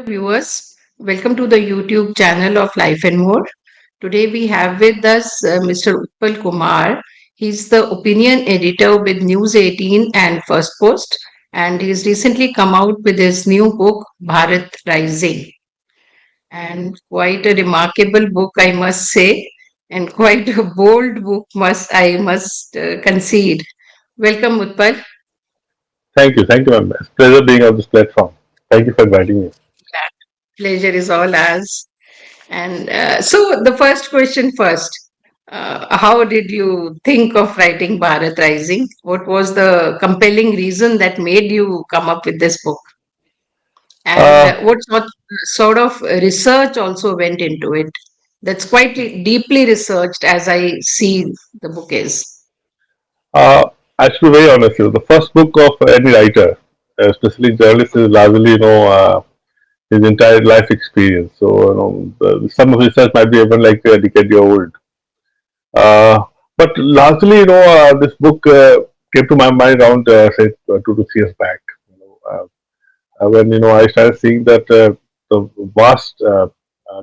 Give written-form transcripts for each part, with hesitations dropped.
viewers. Welcome to the YouTube channel of Life and More. Today we have with us Mr. Utpal Kumar. He's the opinion editor with News18 and Firstpost, and he's recently come out with his new book, Bharat Rising. And quite a remarkable book, I must say, and quite a bold book, I must concede. Welcome, Utpal. Thank you, ma'am. It's a pleasure being on this platform. Thank you for inviting me. Pleasure is all ours. And so, the first question first. How did you think of writing Bharat Rising? What was the compelling reason that made you come up with this book? And Uh, what sort of research also went into it? That's quite deeply researched, as I see the book is. uh, I should be very honest with you. The first book of any writer, especially journalist, is largely his entire life experience. So some of his research might be even like a decade old. Uh, but largely, this book came to my mind around say 2 to 3 years back. When I started seeing that the vast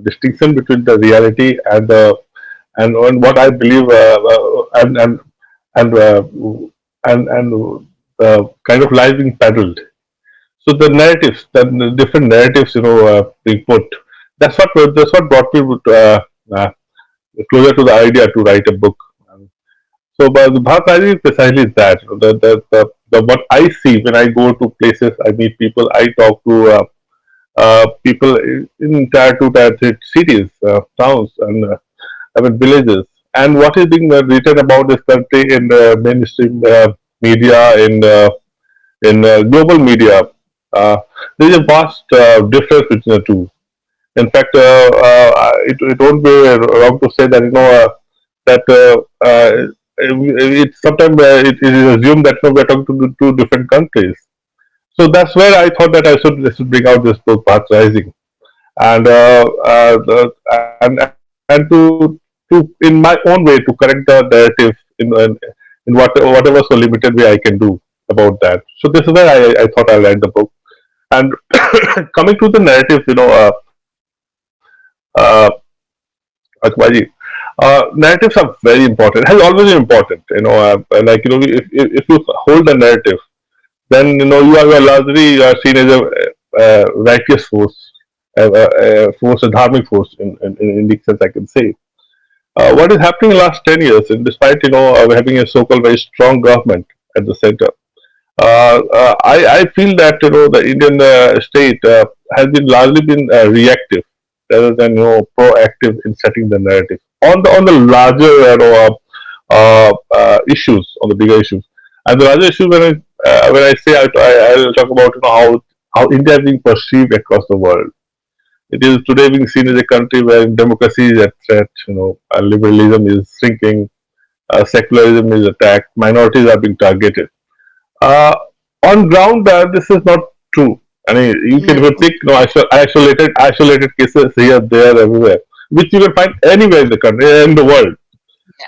distinction between the reality and the and what I believe and and kind of lies being peddled. So the narratives, the different narratives, being put. That's what brought me uh, closer to the idea to write a book. So, but the Bharat Rising is precisely that. The what I see when I go to places, I meet people, I talk to people in tier two, tier three cities, towns, and villages. And what is being written about this country in the mainstream media, in global media, uh, there is a vast difference between the two. In fact, it won't be wrong to say that that it sometimes it is assumed that we're talking to two different countries. So that's where I thought that I should bring out this book, Path Rising, and and to in my own way to correct the narrative in whatever so limited way I can do about that. So this is where I thought I'll write the book. And coming to the narrative, Akbaji, narratives are very important. It has always been important. If you hold the narrative, then you are largely seen as a righteous force, a dharmic force in the sense I can say. What is happening in the last 10 years, and despite having a so-called very strong government at the center, I feel that the Indian state has been largely been reactive rather than proactive in setting the narrative on the larger issues, on the bigger issues. And the larger issue when I say I'll talk about how India is being perceived across the world. It is today being seen as a country where democracy is at threat. Liberalism is shrinking, secularism is attacked, minorities are being targeted. Uh, on ground, this is not true. I mean, you can Mm, even think isolated cases here, there, everywhere, which you can find anywhere in the country, in the world.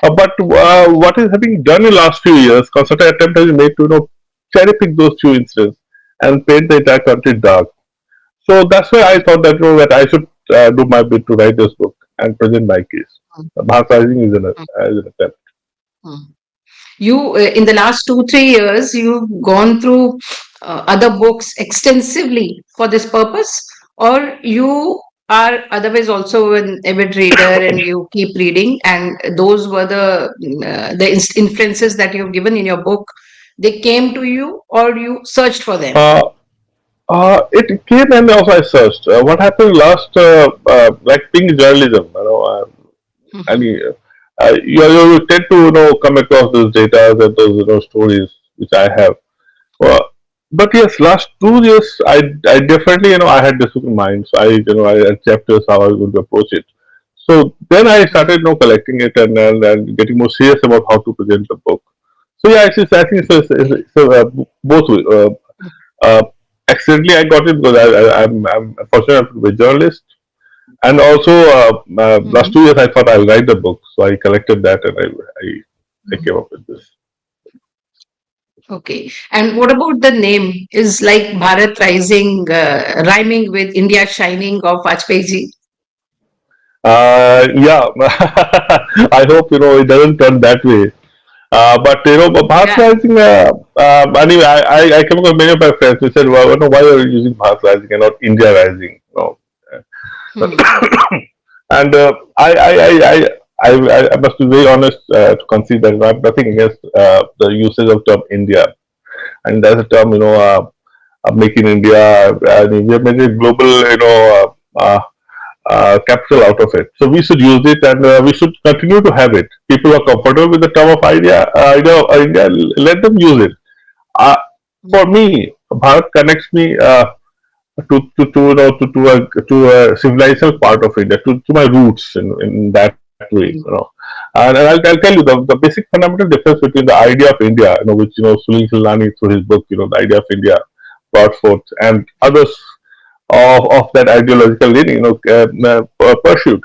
But what is having done in the last few years, concerted attempt has been made to cherry pick those few incidents and paint the entire country dark. So that's why I thought that that I should do my bit to write this book and present my case. mm, Bharat Rising mm, is an attempt. mm. You, in the last 2, 3 years, you've gone through other books extensively for this purpose, or you are otherwise also an avid reader and you keep reading, and those were the influences that you've given in your book. They came to you, or you searched for them. Uh, it came and also I searched. What happened last, like being journalism, I Mhm. mean, you tend to come across those data and those stories which I have. Uh, but yes, last 2 years I definitely I had this in mind. So I had chapters how I was going to approach it. So then I Mm, started collecting it and getting more serious about how to present the book. So yeah, I think both ways. Uh, Accidentally I got it because I'm fortunate enough to be a journalist, and also last mhm, 2 years I thought I'll write the book, so I collected that and I mhm. came up with this. Okay. And what about the name? Is like Bharat Rising rhyming with India Shining of Vajpayee? Yeah, I hope it doesn't turn that way. But Bharat Yeah. Rising. Anyway, I came across many of my friends who said, "Well, why are you using Bharat Rising and not India Rising?" Hmm. And I must be very honest to concede that I have nothing against the usage of term India, and there's a term Make in India. And we have made a global capital out of it. So we should use it, and we should continue to have it. People are comfortable with the term of idea of India. Let them use it. Uh, for me, Bharat connects me to a civilizational part of India, to my roots in that way. And I'll tell you the basic fundamental difference between the idea of India, which Sunil Silani through his book, the idea of India brought forth, and others of that ideological leaning, pursued.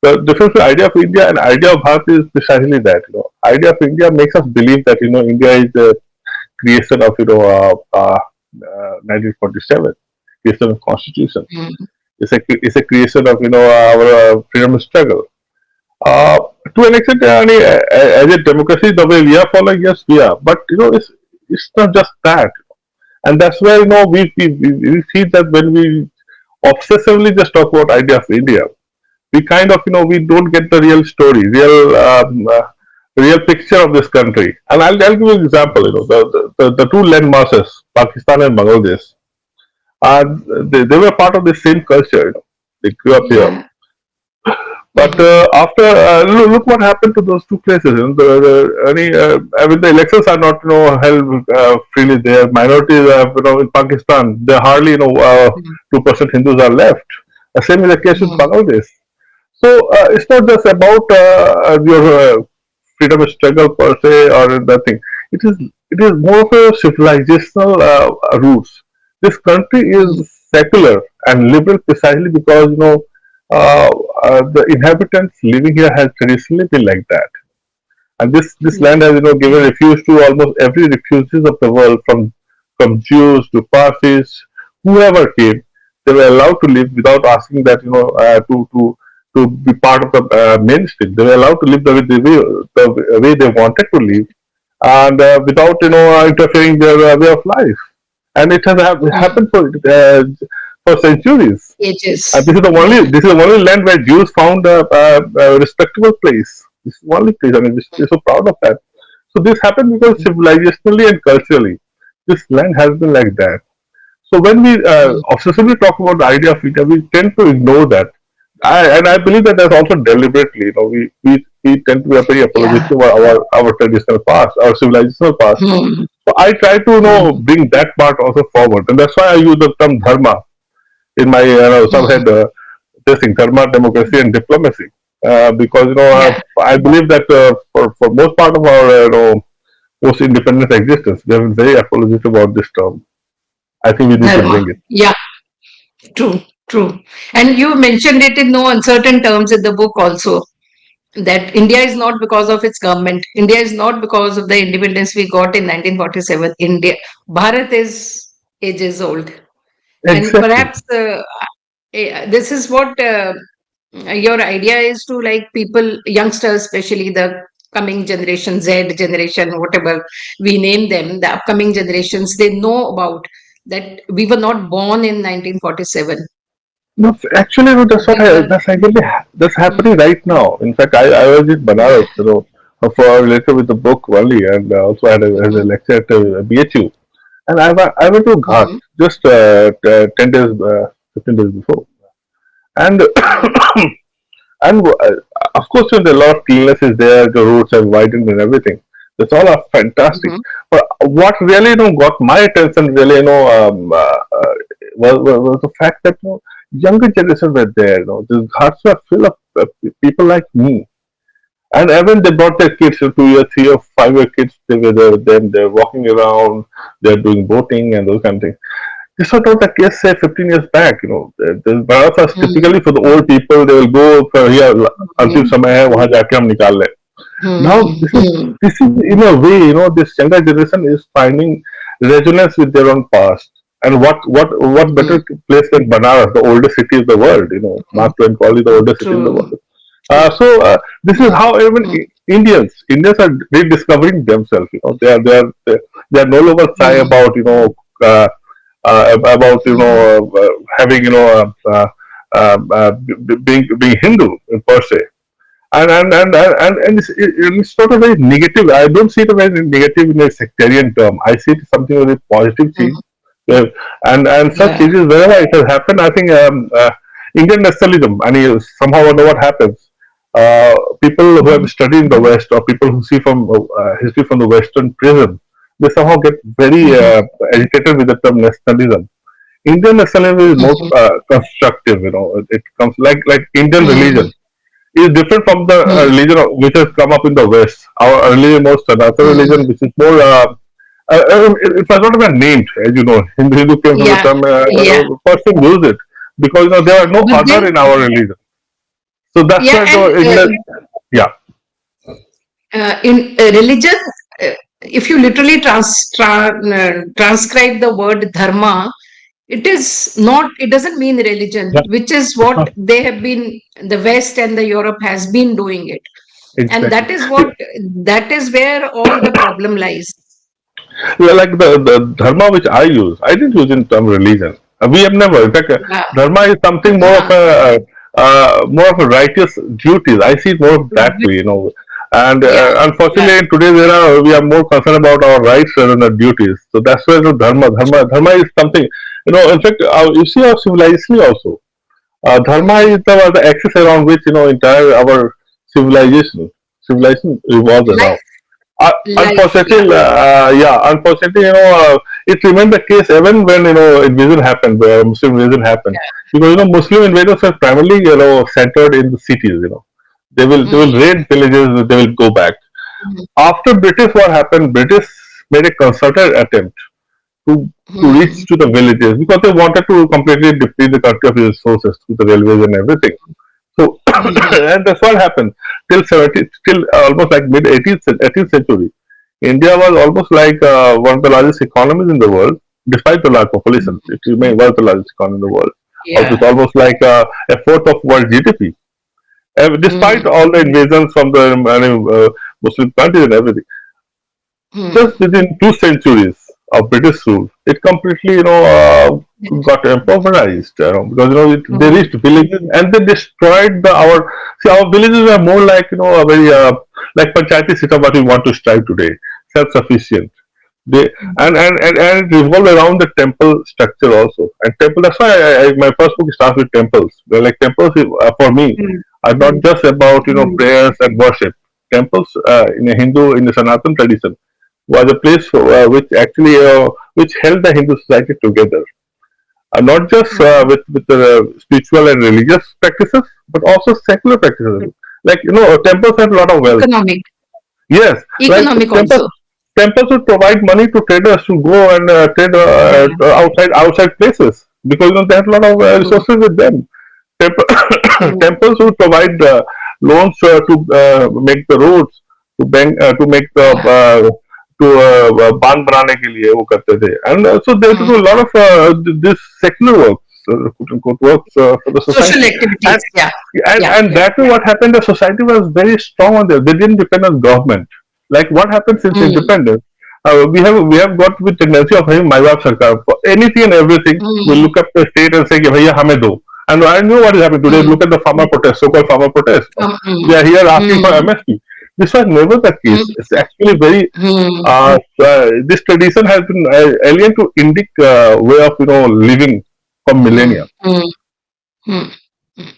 The difference between idea of India and idea of Bharat is precisely that. Idea of India makes us believe that India is the creation of 1947, creation of constitution. Hmm. It's a creation of our freedom struggle. Uh, to an extent, as a democracy, the way we are following, yes, we are. But it's not just that, and that's where we feel that when we obsessively just talk about idea of India, we kind of we don't get the real story, real picture of this country. And I'll give you an example. The two land masses, Pakistan and Bangladesh, they were part of the same culture. They grew up here. Yeah. But Hmm. after look what happened to those two places. I mean, the elections are not held freely there. Minorities, in Pakistan, there are hardly 2% Hindus are left. The same is the case with Hmm. Bangladesh. So it's not just about your freedom struggle per se or nothing. It is more of a civilizational roots. This country is Hmm. secular and liberal precisely because uh, the inhabitants living here has traditionally been like that. And this Yeah. land has given refuge to almost every refugees of the world, from Jews to Parsis, whoever came. They were allowed to live without asking that to be part of the mainstream. They were allowed to live the way they wanted to live, and without interfering their way of life. And it has Hmm. happened for centuries. Ages. This is the only Yeah. this is the only land where Jews found a respectable place. This is the only place. I mean, we're so proud of that. So this happened because civilizationally and culturally, this land has been like that. So when we Hmm. obsessively talk about the idea of India, we tend to ignore that. And I believe that that's also deliberately. We tend to be very Yeah. apologetic to our traditional past, our civilizational past. Hmm. So I try to Hmm. bring that part also forward, and that's why I use the term dharma in my Hmm. subhead. This thing, Dharma, democracy, and diplomacy. Because Yeah. I believe that for most part of our post independence existence, we have been very apologetic about this term. I think we need to Dharma. bring it. Yeah. True. True. And you mentioned it in no uncertain terms in the book also, that India is not because of its government. India is not because of the independence we got in 1947. India, Bharat is ages old. And Exactly. perhaps this is what your idea is to like people, youngsters, especially the coming generation, Z generation, whatever we name them, the upcoming generations, they know about that we were not born in 1947. No, actually, no, that's what We were. that's Mm, happening right now. In fact, I was in yeah. Banaras, for later with the book only, and also had as a Mhm, lecture at BHU. And I went to Ghat mhm, just 10 days, 15 days before. And mhm, and of course, there are a lot of cleanliness is there. The roads have widened and everything. That's all are fantastic. mhm, But what really got my attention really was the fact that younger generation were there. The ghats were full of people like me. And even they brought their kids, 2 year, 3 year, 5 year kids. They were there with them. They're walking around. They're doing boating and those kind of things. This was not the case, say, 15 years back. The Bharat was mhm, typically for the old people. They will go for here, अंतिम mhm, समय है वहां जाके हम निकाल लें. Now Hmm. Hmm. this is in a way, this younger generation is finding resonance with their own past. And what Hmm. better place than Banaras, the oldest city of the world? Hmm. Mark Twain called it the oldest city in the True. world. True. So this is Hmm. how even Hmm. Indians are rediscovering themselves. They are no longer shy Hmm. about uh, Hmm. having being Hindu per se. And it's not a very negative. I don't see it a very negative in a sectarian term. I see it as something very positive Hmm. change. Yeah. And such Yeah. changes wherever it has happened. I think Indian nationalism. I mean, somehow or other what happens. People who have Hmm. studied in the West, or people who see from history from the Western prism, they somehow get very Hmm. agitated with the term nationalism. Indian nationalism is more Hmm. constructive. It comes like Indian Hmm. religion is different from the Hmm. religion which has come up in the West. Our religion, more Sanatana Hmm. religion, which is more. It was not even named, as you know. Hindu came from the Yeah. term. Yeah. Person used it because there are no But other then, in our religion. So that's yeah, why and yeah, in religion, uh, if you literally transcribe the word dharma, it is not, it doesn't mean religion, yeah, which is it's what not they have been, the West and the Europe has been doing it. And exactly. that is where all the problem lies. Yeah, like the dharma which I use, I didn't use in term religion. We have never. In fact, Yeah. dharma is something Uh, more of a righteous duties. I see it more that way. And yeah. Yeah. unfortunately, in today's era, we are more concerned about our rights rather than our duties. So that's where the dharma is something. In fact, you see our civilization also. Dharma Mm. is the axis around which entire our civilization revolves Life, around. life. Yeah. Unfortunately, it remained the case even when invasion happened, where Muslim invasion happened, because Muslim invaders are primarily centered in the cities. They will Mm. raid villages, they will go back. Mm. After British, what happened? British made a concerted attempt to reach Mm. to the villages because they wanted to completely deplete the country of its resources through the railways and everything. So, Mm. and that's what happened till 70, till almost like mid 18th century. India was almost like one of the largest economies in the world, despite the large population. It remained one of the largest economies in the world, with Yeah. almost like a fourth of world GDP. Despite Mm. all the invasions from the Muslim countries and everything, Mm. just within 2 centuries of British rule, it completely, got impoverished, because they Mm. reached villages and they destroyed our. See, our villages are more like a very like panchayati system what we want to strive today, self-sufficient. They and it revolved around the temple structure also. And temple. That's why my first book starts with temples. Like temples for me Mm. are not just about Mm. prayers and worship. Temples in a Hindu in the Sanatan tradition was a place which held the Hindu society together, not just Mm. with spiritual and religious practices, but also secular practices. Like temples had a lot of wealth. Economic, Yes, like economic temples also. temples would provide money to traders to go and trade Yeah. outside places because they had a lot of Mm. resources with them. Temple, Mm. temples would provide loans to make the roads, to make the Yeah. to बांध बनाने के लिए वो करते थे. And so they do Mm. a lot of this secular works, quote unquote works for the Social society. and activities. Yeah. and Yeah. and Yeah. that way what happened, the society was very strong on there. They didn't depend on government. Like what happened since Mm. independence, we have got with tendency of having my baap sarkar for anything and everything. We Mm. look up the state and say कि भैया हमें दो. And I know what is happening today. Mm. Look at the farmer protest, so-called farmer protest. Mm. They are here asking for Mm. MSP. This was never the case. Mm. It's actually very. Mm. This tradition has been alien to Indic way of living for Mm. millennia. Mm. Mm. Mm.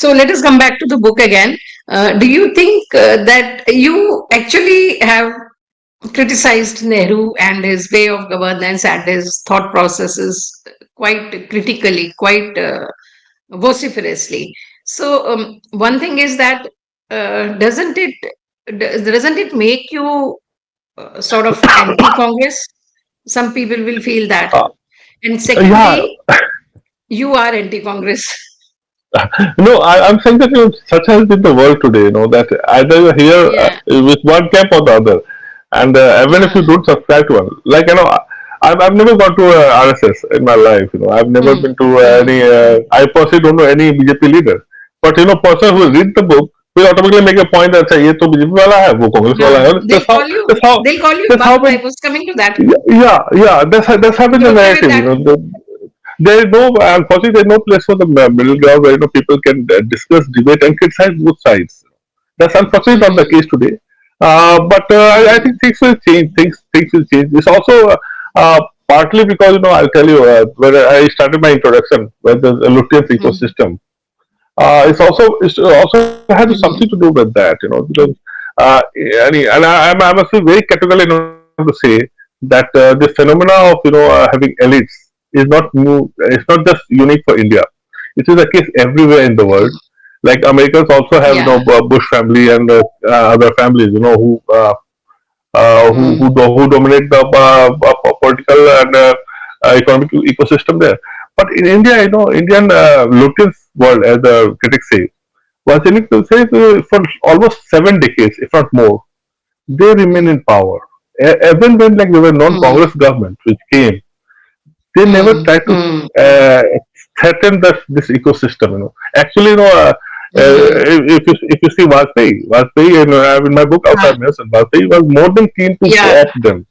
So let us come back to the book again. Do you think that you actually have criticized Nehru and his way of governance and his thought processes quite critically, quite vociferously? So one thing is that doesn't it make you sort of anti-Congress? Some people will feel that. Uh, And yeah, secondly, you are anti-Congress. No, I'm saying that such has been the world today. That either you're here Yeah. with one camp or the other, and even if you Uh, don't subscribe to one, like I've never gone to RSS in my life. I've never mm, been to mm, any. I personally don't know any BJP leader, but person who mm. read the book will automatically make a point that say, "ये तो BJP वाला है, वो कांग्रेस वाला है." They'll call you. That's how They'll call you that's how Bug. I been was coming to that. yeah, yeah. That's how been You the okay with narrative. that? There is no, unfortunately, there's no place for the middle ground where people can discuss, debate, and criticize both sides. That's unfortunately not the Mm, case today. But I mm, think things will change. Things will change. It's also partly because I'll tell you when I started my introduction with the Lutyens mm, ecosystem. It's also has something to do mm, with that, because and I must be very categorical to say that the phenomena of having elites is not new. It's not just unique for India. It is a case everywhere in the world. mm. Like Americans also have Yeah. Bush family and other families Mm, who dominate the political and economic ecosystem there. But in India, Indian Lutyens world, as the critics say, was in it to say for almost 7 decades, if not more, they remain mm, in power. Even when like there were mm, non-Congress governments which came, they never mm, tried to mm, uh, threaten this ecosystem. Actually, mm. if you see Vajpayee, in my book also Uh, I mentioned Vajpayee was more than keen to yeah. co-opt them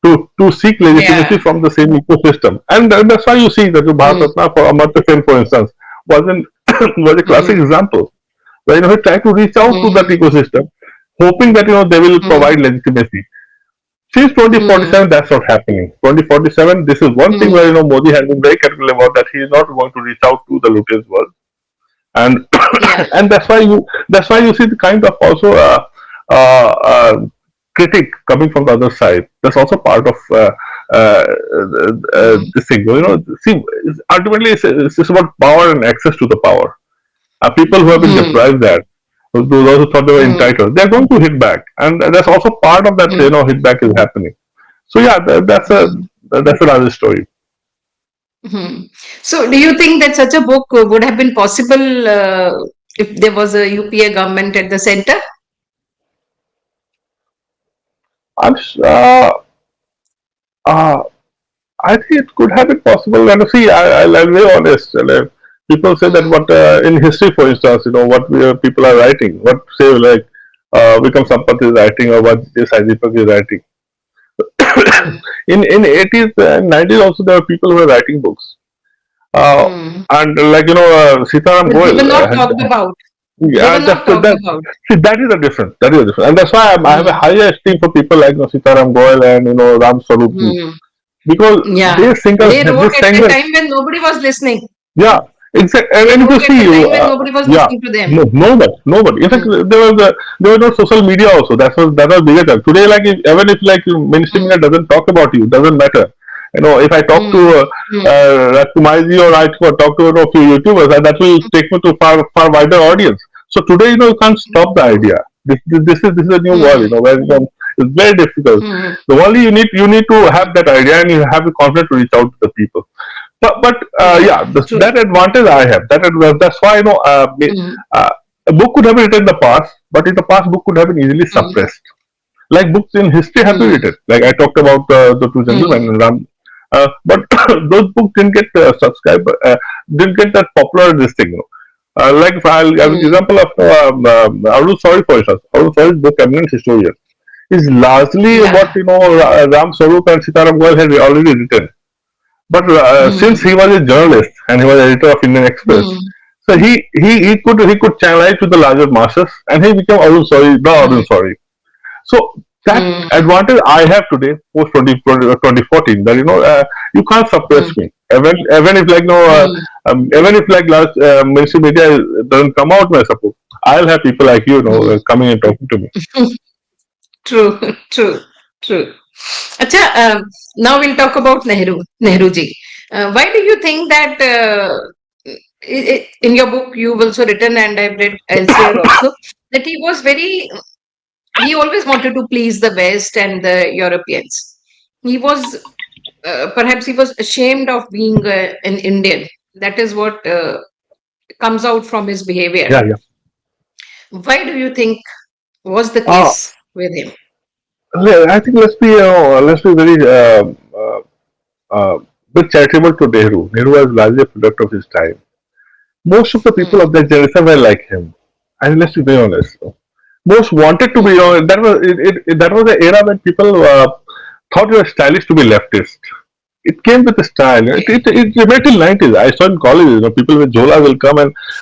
to seek Yeah. legitimacy from the same ecosystem, and that's why you see that the Bharat Mm, Ratna for Amartya Sen, for instance, wasn't was a classic mm, example where he tried to reach out to that mm, ecosystem, hoping that they will mm, provide legitimacy. Since 2047, mm, that's not happening. 2047, this is one thing mm. where Modi has been very careful about, that he is not going to reach out to the Lutyens world, and Yeah. and that's why you see the kind of also uh, uh, critic coming from the other side. That's also part of Mm, this thing. See, ultimately it's about power and access to the power. People who have been mm, deprived that, those who thought they were mm, entitled, they're going to hit back, and that's also part of that. mm, Hit back is happening. So yeah, mm, that's another story. mm. So, do you think that such a book would have been possible if there was a UPA government at the center? I'm uh, I think it could have been possible. And see, I'll be honest. People say that Mm, what in history, for instance, what people are writing, what say like Vikram Sampath is writing or what Deepak is writing. mm, In 80s and 90s also there were people who were writing books. Uh, mm. and like Sitaram But they Goel were not had. talked about. They Yeah, were not talked that about. see that is a different. That is a different, and that's why I have a Mm, higher esteem for people like Sitaram Goel and Ram Swarup, mm. because Yeah. They wrote this at a single. time when nobody was listening. Yeah, exactly. And, They and if you wrote at see, a time when nobody was yeah, listening to them. no, nobody, nobody. In fact, Mm, there was no social media also. That was bigger time. Today, like even if like mainstream mm, media doesn't talk about you, doesn't matter. If I talk to mm, mm, Rajkumarji, or I talk to a few YouTubers, and that will take me to far wider audience. So today, you can't stop the idea. This is a new world, mm, where it's very difficult. mm. The only you need to have that idea, and you have the confidence to reach out to the people. But Yeah, yeah, true. that advantage I have. That's why Mm, uh, a book could have been written in the past, but in the past book could have been easily mm, suppressed. Like books in history have been mm, written. Like I talked about the two gentlemen mm, and Ram, but those books didn't get subscribed, didn't get that popular this thing. Like if I'll have an mm. example of Arul Sori, for instance. Arul Sori's book Eminent Historian is largely what Yeah. Ram Swarup and Sitaram Goel had already written. But since Mm, he was a journalist and he was editor of Indian Express, mm, so he could channelize to the larger masses, and he became Arun Sorry, the Arun mm, Sorry. So that mm, advantage I have today, post 2014, that you can't suppress mm, me. Even if like mm, even if like large mainstream media doesn't come out my support, I'll have people like mm. coming and talking to me. True, true, true. Acha, now we'll talk about Nehru ji. Why do you think that in your book you've also written, and I've read elsewhere also, that he always wanted to please the West and the Europeans. He was, perhaps he was ashamed of being an Indian. That is what comes out from his behavior. Yeah, yeah. Why do you think was the Uh, case with him? I think let's be very uh, bit charitable to Nehru. Nehru was largely a product of his time. Most of the people of Mm, that generation were like him. And let's be very honest. Most wanted to be, mm, that was the era when people thought it was stylish to be leftist. It came with a style. yeah. It remained till 90s. I saw in college, people with Jola will come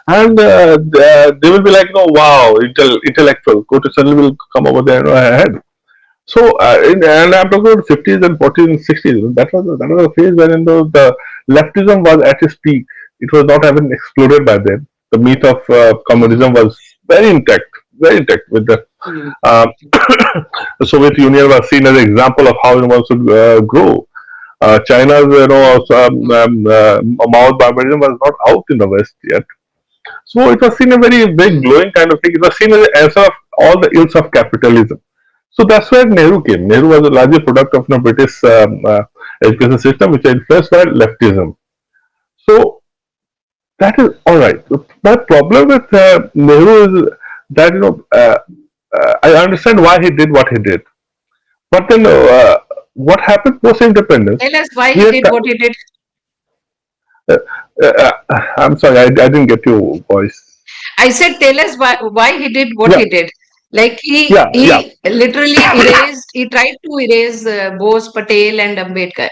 and they will be like, wow, intellectual. Go to suddenly will come over there, ahead. So, and I'm talking about 50s and 40s and 60s. That was a phase wherein the leftism was at its peak. It was not even exploded by then. The myth of Mm, communism was very intact. With mm, um, the Soviet Union was seen as an example of how it wants to grow. China's, mm, Mao's barbarism was not out in the West yet. So it was seen a very mm, glowing kind of thing. It was seen as an answer of all the ills of capitalism. So that's where Nehru came. Nehru was a largely product of the British education system, which was influenced by leftism. So that is all right. My problem with Nehru is that I understand why he did what he did, but then what happened post independence? Tell us why He he had. did what he did. I'm sorry, I didn't get your voice. I said, tell us why he did what Yeah, he did. Like yeah, yeah. he literally erased, he tried to erase Bose, Patel, and Ambedkar,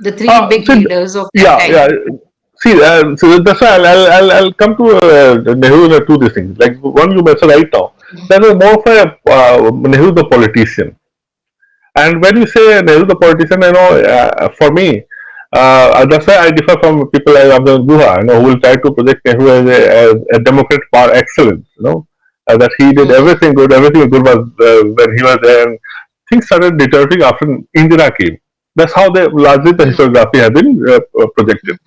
the three big So, leaders of that yeah, time. yeah. See, so that's why I'll come to Nehru and two these things. Like one you mentioned right now, that was more of a Nehru the politician. And when you say Nehru the politician, for me, that's why I differ from people like Abdul Guha, who will try to project Nehru as a Democrat par excellence, that he did Mm, everything good was when he was there, and things started deteriorating after Indira came. That's how largely the mm, historiography has been projected.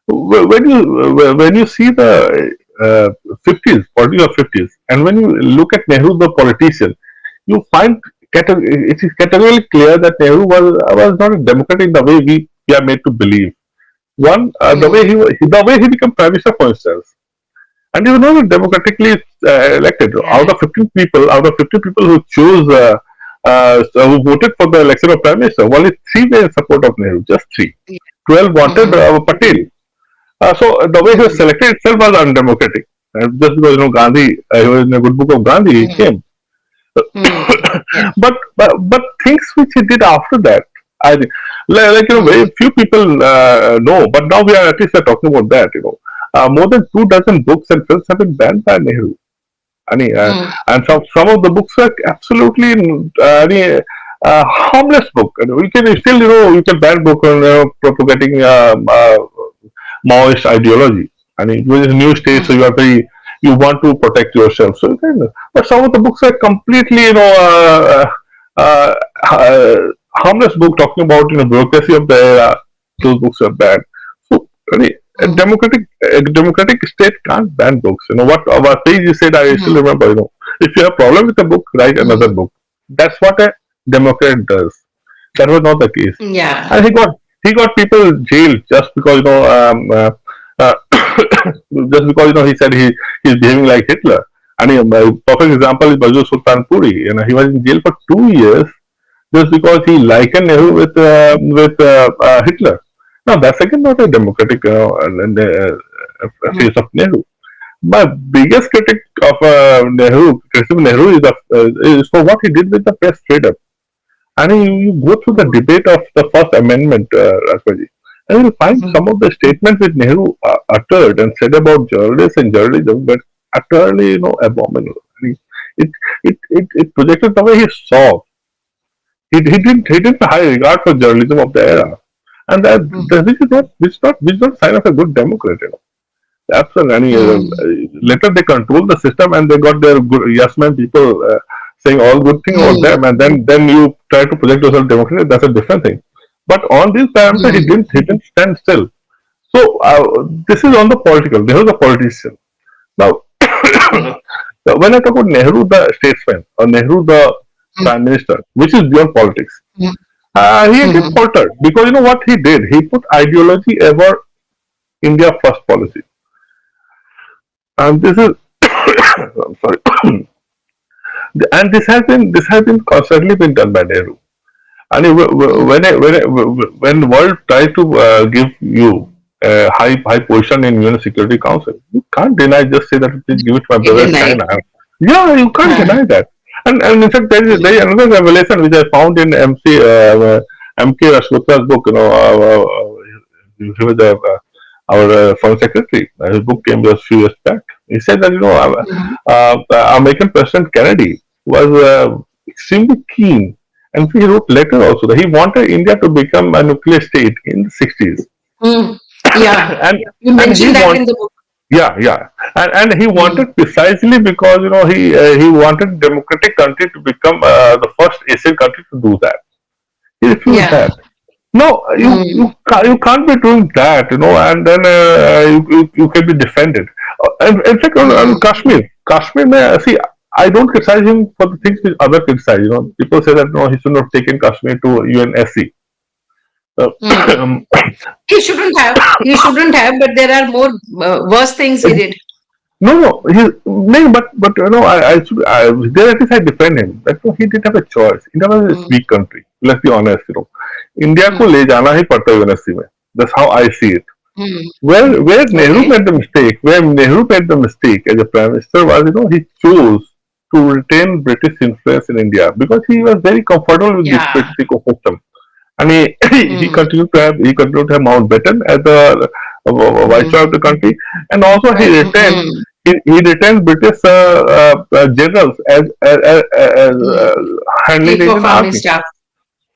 When you see the 50s, 40s or 50s, and when you look at Nehru the politician, you find it is categorically clear that Nehru was not a democrat in the way we are made to believe. One, mm, the way he became prime minister, for instance, and he was not democratically elected. yeah, Out of 50 people who chose, who voted for the election of prime minister, only three were in support of Nehru, just three. yeah. 12 wanted Mm, Patel. So the way he was mm, selected itself was undemocratic. Just because Gandhi, he was in a good book of Gandhi, he mm, came. mm, yeah. But things which he did after that, I think, very Mm, few people know. But now we are at least talking about that. More than 2 dozen books and films have been banned by Nehru. mm, And some of the books are absolutely harmless book. And we can still, you can ban book on propagating Maoist ideology. And it was a new state, so mm, you want to protect yourself. So but some of the books are completely, harmless book talking about bureaucracy of the era. Those books are banned. So a mm, democratic state can't ban books. What page you said, I still mm, remember. If you have problem with a book, write mm. another book. That's what a democrat does. That was not the case, Yeah. and he got people jailed just because uh, just because he said he's behaving like Hitler. And a perfect example is Bajur Sultan Puri. He was in jail for 2 years just because he likened Nehru with Hitler. Now that's again not a democratic Mm, face of Nehru. My biggest critic of criticism of Nehru is for what he did with the press freedom. And you go through the mm, debate of the First Amendment, Rajpaji, and you'll find mm, some of the statements which Nehru uttered and said about journalists and journalism were utterly, abominable. I mean, it projected the way he saw. He didn't have high regard for journalism of the era, and mm, this is not sign of a good democrat. Absolutely. mm, Later they control the system and they got their good yes man people saying all good thing about mm, them, and then you try to project yourself democratic. That's a different thing. But on these parameters, he mm, didn't stand still. So this is on the political. Nehru the politician. Now, mm, when I talk about Nehru the statesman or Nehru the mm, prime minister, which is beyond politics, mm, he again mm, faltered because what he did, he put ideology over India first policy. And this is I'm sorry, and this has been constantly been done by Nehru. And Mm. when the world tries to give you a high position in UN Security Council, you can't deny. Just say that please give it to my He brother denied. China. Yeah, you can't Huh. deny that. And in fact, there is Mm. another revelation which I found in MK Rashmitra's book. He was our foreign secretary. His book came just a few years back. He said that Mhm. American President Kennedy was extremely keen, and he wrote letter also that he wanted India to become a nuclear state in the 60s, Mm. Yeah, and you and he mentioned that want in the book. yeah, and he Mm. wanted precisely because he wanted democratic country to become the first Asian country to do that. He refused Yeah. that. No, Mm. you can't be doing that, and then you can be defended. In fact, on Mm. Kashmir, see, I don't criticize him for the things which other criticize. People say that no, he should have taken Kashmir to UNSC. Uh, Mm. He shouldn't have. He shouldn't have. But there are more worse things he did. no, no, no, but I should, there at least I defend him. That no, he didn't have a choice. India was a Mm. weak country. Let's be honest. India को Mm. ले जाना ही पड़ता है UNSC में. That's how I see it. Mm. Where Nehru Okay. made the mistake, where Nehru made the mistake as a prime minister was, he chose to retain British influence in India because he was very comfortable with this Yeah. British ecosystem, and he he Mm. continued to have Mountbatten as the Mm. viceroy of the country, and also he Right. retained Mm. he retained British generals as Mm. handling Chief the of Indian Army army. Staff.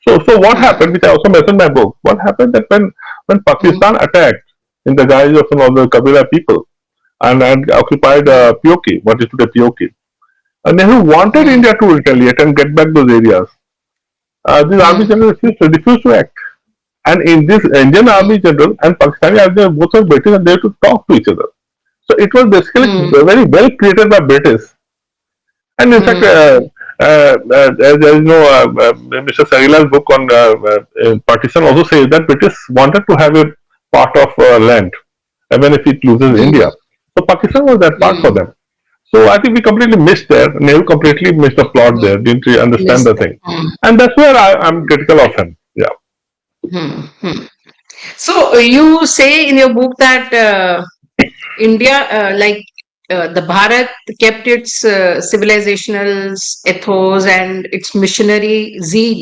So what Uh, happened, which I also mentioned in my book, what happened that when mm. Pakistan attacked in the guise of some of the Kabila people and occupied Mm. POK, what is today POK, Nehru wanted Mm. India to retaliate and get back those areas. This army Mm. general refused to act. And in this Indian Mm. army general and Pakistani army general both are British and they have to talk to each other. So it was basically Mm. very well created by British. And in fact, Mm. as you know, Mr. Sarila's book on partition also says that British wanted to have a part of land, even if it loses Mm. India. So Pakistan was that part for Mm. them. So I think we completely missed there. Nehru completely missed the plot Mm. there, didn't really understand the Listen. thing. Mm. And that's where I'm critical of him. Yeah. Mm. Mm. So you say in your book that India, the Bharat, kept its civilizational ethos and its missionary zeal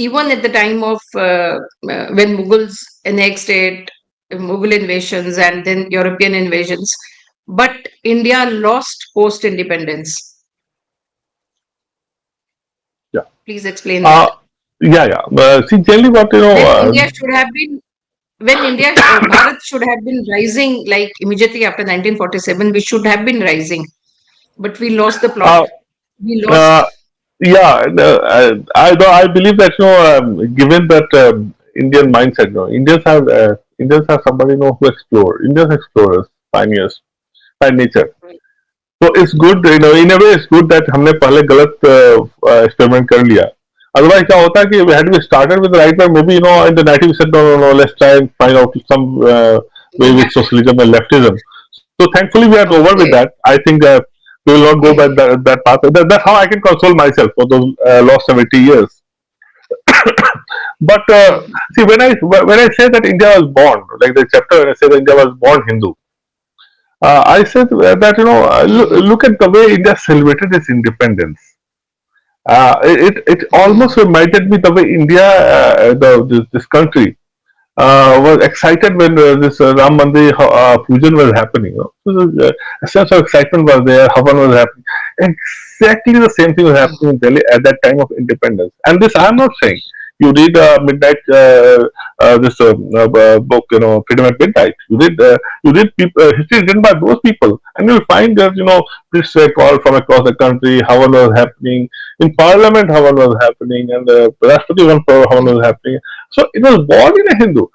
even at the time of when Mughals annexed it, Mughal invasions, and then European invasions. But India lost post independence. Yeah. Please explain Uh, that. yeah. See, generally what, When India should have been, when India, Bharat should have been rising like immediately after 1947, we should have been rising, but we lost the plot. uh, We lost. uh, yeah, I believe that given that Indian mindset, Indians have somebody who explore. Indians explorers, pioneers by nature. So it's good, in a way it's good that हमने पहले गलत experiment कर लिया. Otherwise क्या होता है कि had we started with the right way, maybe in the 90s we said no, let's try and find out some way with socialism and leftism. So thankfully we are over with Okay. that. I think we will not go by Okay. that path. That's how I can console myself for those lost 70 years. But Mm, see, when I say that India was born, like the chapter when I say that India was born Hindu, I said that mm, look at the way India celebrated its independence. It mm, almost reminded me the way India, this country, was excited when this Ram Mandir pujan was happening. So, a sense of excitement was there. Havan was happening. Exactly the same thing was mm, happening in Delhi at that time of independence. And this I am not saying. You read Midnight, this book, Freedom at Midnight. You read history written by those people, and you'll find that this call from across the country, Havan was happening in Parliament, Havan was happening, and the Rashtrapati Havan mm, was happening. So it was born in a Hindu,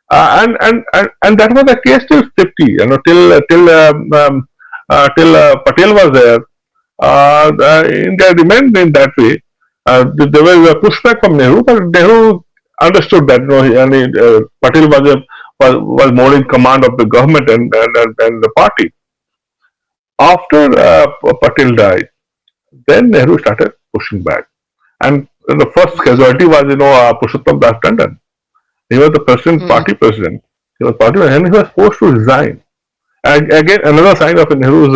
and that was the case till 50. Till Patel was there. India remained in that way. There was a pushback from Nehru, but Nehru understood that Patel was more in command of the government and the party. After Patel died, then Nehru started pushing back. And the first casualty was, Purushottam Das Tandon. He was the president, mm, party president. He was party president, and he was forced to resign. And again, another sign of Nehru's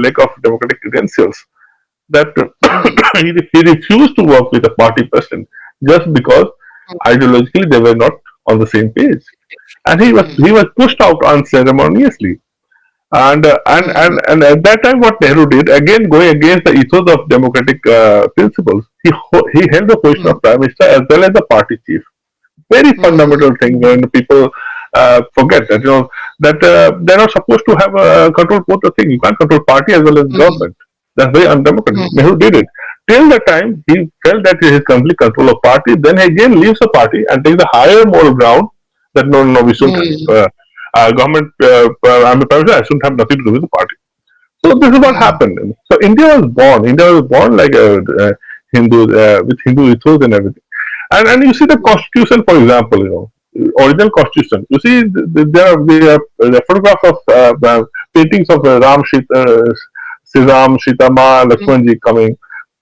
lack of democratic credentials, that mm, he refused to work with the party president just because ideologically they were not on the same page, and mm, he was pushed out unceremoniously. mm, And at that time, what Nehru did, again going against the ethos of democratic principles, he held the position mm, of prime minister as well as the party chief. Very mm, fundamental thing when people forget that, that they're not supposed to have control both the thing. You can't control party as well as mm, government. That's very undemocratic. mm, Nehru did it till the time he felt that he has complete control of party. Then he again leaves the party and takes the higher moral ground that no, we shouldn't. mm, Government, I'm a prime minister, I shouldn't have nothing to do with the party. So this is what mm, happened. So India was born. India was born like a Hindu, with Hindu ethos and everything. And you see the constitution, for example, original constitution. You see, there are the photographs of paintings of Ram, Sri Ram, Sita Ma, mm, Lakshmanji coming,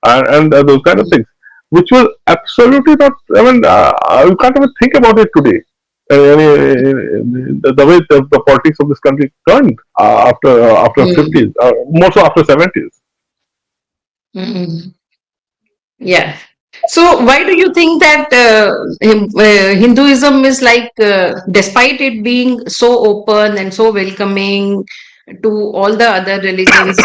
and those kind of mm, things, which was absolutely not. I mean, you can't even think about it today. The way the politics of this country turned after mm, 50s, more so after 70s. mm. Yeah. So why do you think that Hinduism is like, despite it being so open and so welcoming to all the other religions,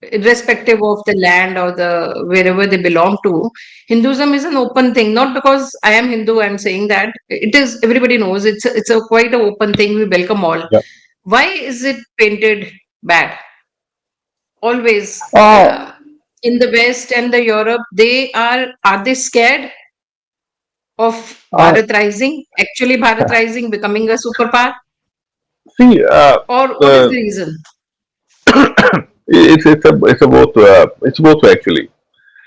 irrespective of the land or the wherever they belong to, Hinduism is an open thing. Not because I am Hindu, I'm saying that it is. Everybody knows it's a quite an open thing. We welcome all. Yeah. Why is it painted bad? Always Uh, in the West and the Europe, are they scared of uh, Bharat Rising, actually Bharat Rising becoming a superpower, See, or what is uh, the reason? it's both actually.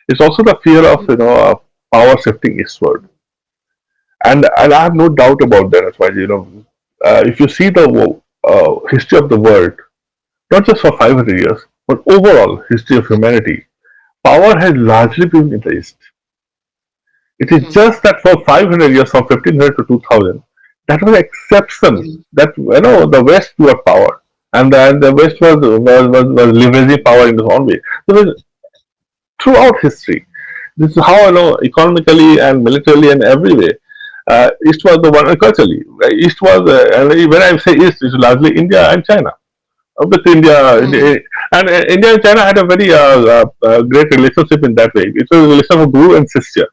It's also the fear of power shifting eastward, and I have no doubt about that as well. If you see the history of the world, not just for 500 years, but overall history of humanity, power has largely been in the east. It is Mm, just that for 500 years, from 1500 to 2000, that was an exception. mm, That the West got power, and the West was leveraging power in its own way. So throughout history, this is how economically and militarily and every way. East was the one culturally. East was, and when I say East, it's largely India and China. With India, mm, and India and China had a very great relationship in that way. It was a relation of guru and sister.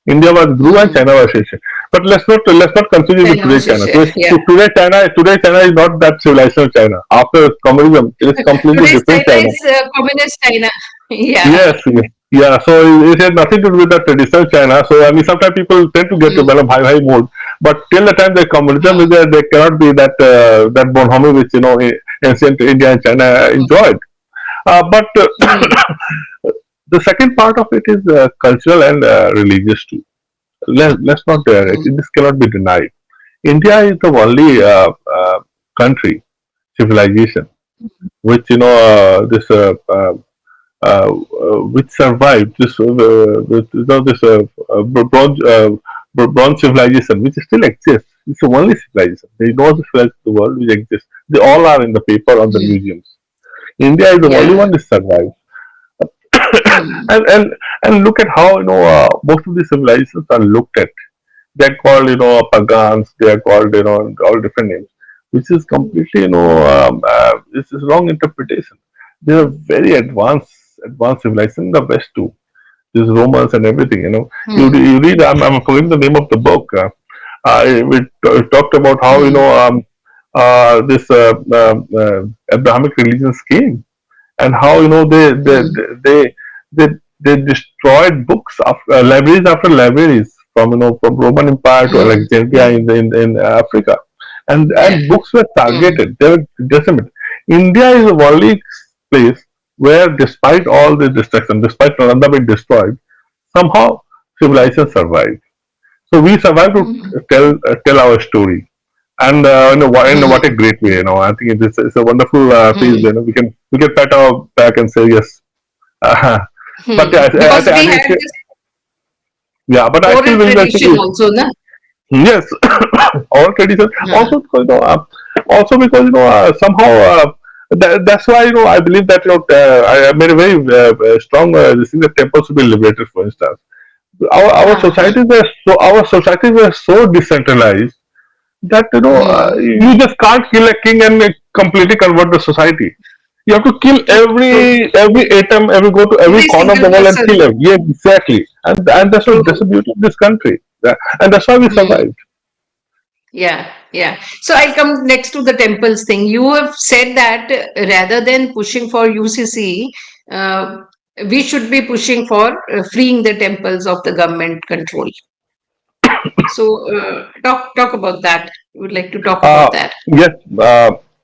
India was guru and mm. China was sister. But let's not confuse it with China today's versus China. chef, yeah. Today China is not that civilization China. After communism, it is completely Today's different China China. is communist China. Yeah. Yes, yes. Yeah, so it has nothing to do with the traditional China. So I mean, sometimes people tend to get to Mm, high mode, but till the time the communism is mm, there, they cannot be that bonhomie which ancient India and China enjoyed. But mm, the second part of it is cultural and religious too. Let's not mm, this cannot be denied. India is the only country civilization which this which survived this bronze bronze civilization which still exists. It's the only civilization. There is no other civilization in the world which exists. They all are in the paper on the mm. museums. India is the only Yeah. one that survived. Mm, And look at how most of these civilizations are looked at. They're called pagans. They are called all different names, which is completely this is wrong interpretation. They are very advanced civilization in the West too. These Romans and everything. mm, You read. I'm forgetting the name of the book. We talked about how mm, this Abrahamic religions came, and how mm, they they destroyed books libraries after libraries from Roman Empire to mm. Alexandria in Africa, Yeah. and books were Mm, targeted. They were decimated. India is the only place where, despite all the destruction, despite Nalanda being destroyed, somehow civilization survived. So we survived to mm, tell our story, and what in mm, what a great way. I think it's a wonderful phase. mm, We can we can pat our back and say yes. Uh, but Hmm. Because I we think had this yeah, but I still oral believe that tradition also, na? yes, our tradition Huh. also because also because somehow that's why I believe that I made a very strong this thing that temples should be liberated. For instance, our Huh, huh. societies were so decentralized that Hmm. you just can't kill a king and completely convert the society. You have to kill True, true. every atom, every go to every Every corner of single the world and person. kill them. Yeah, exactly. And that's True. the beauty of this country. Yeah. And that's why we Hmm. survived. Yeah, yeah. So I'll come next to the temples thing. You have said that rather than pushing for UCC, uh, we should be pushing for freeing the temples of the government control. So talk about that. We would like to talk about that. Yes,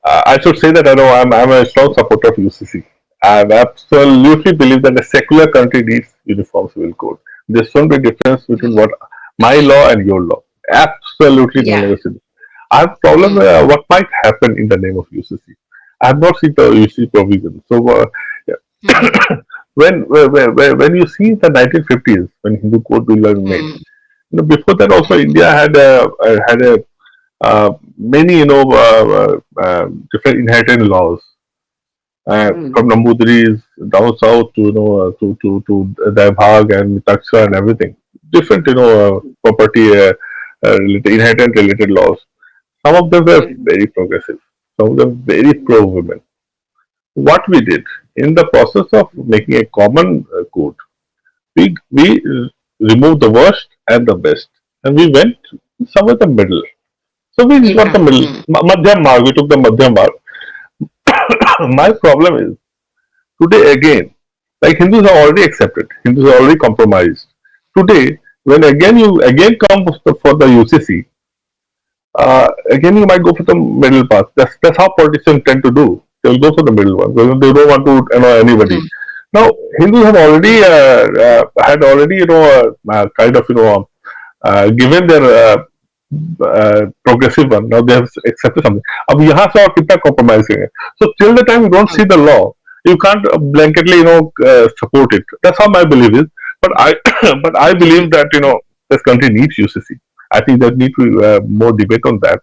I should say that I'm a strong supporter of UCC. I absolutely believe that a secular country needs uniform civil code. There shouldn't be difference between what my law and your law. Absolutely Yeah. non-negotiable. I have problem Hmm. what might happen in the name of UCC. I have not seen the UCC provision. So yeah. Hmm. When you see the 1950s when Hindu code bill was made, Hmm. before that also Hmm. India had a many different inherited laws Hmm. from Nambudris down south to to Daibhag and Taksha and everything. Different property inheritance related laws. Some of them were Hmm. very progressive. Some of them very pro women. What we did in the process of making a common code, we removed the worst and the best, and we went somewhere in the middle. So we got the Yeah. middle, Hmm. Madhyam Marg. We took the Madhyam Marg. My problem is today again, like Hindus are already accepted, Hindus are already compromised. Today, when again you again come for the UCC, again you might go for the middle path. That's how politicians tend to do. They will go for the middle one because they don't want to annoy anybody. Hmm. Now Hindus have already had already kind of given their progressive one. Now they have accepted something. अब यहाँ से और कितना compromise करेंगे? So till the time you don't see the law, you can't blanketly support it. That's how my belief is. But I but I believe that this country needs UCC. I think there need to be more debate on that.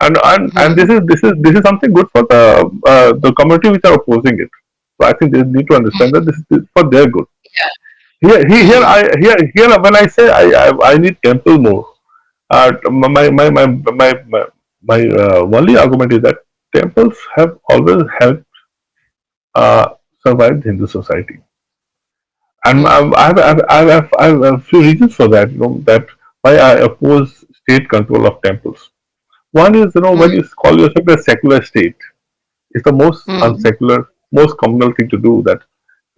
And Hmm. this is something good for the community which are opposing it. So I think they need to understand that this is for their good. Yeah. Here Hmm. here when I say I need temple more, my only argument is that temples have always helped survive Hindu society, and Hmm. I have a few reasons for that. That why I oppose state control of temples. One is when Hmm. you call yourself a secular state, it's the most Hmm. unsecular, most communal thing to do. That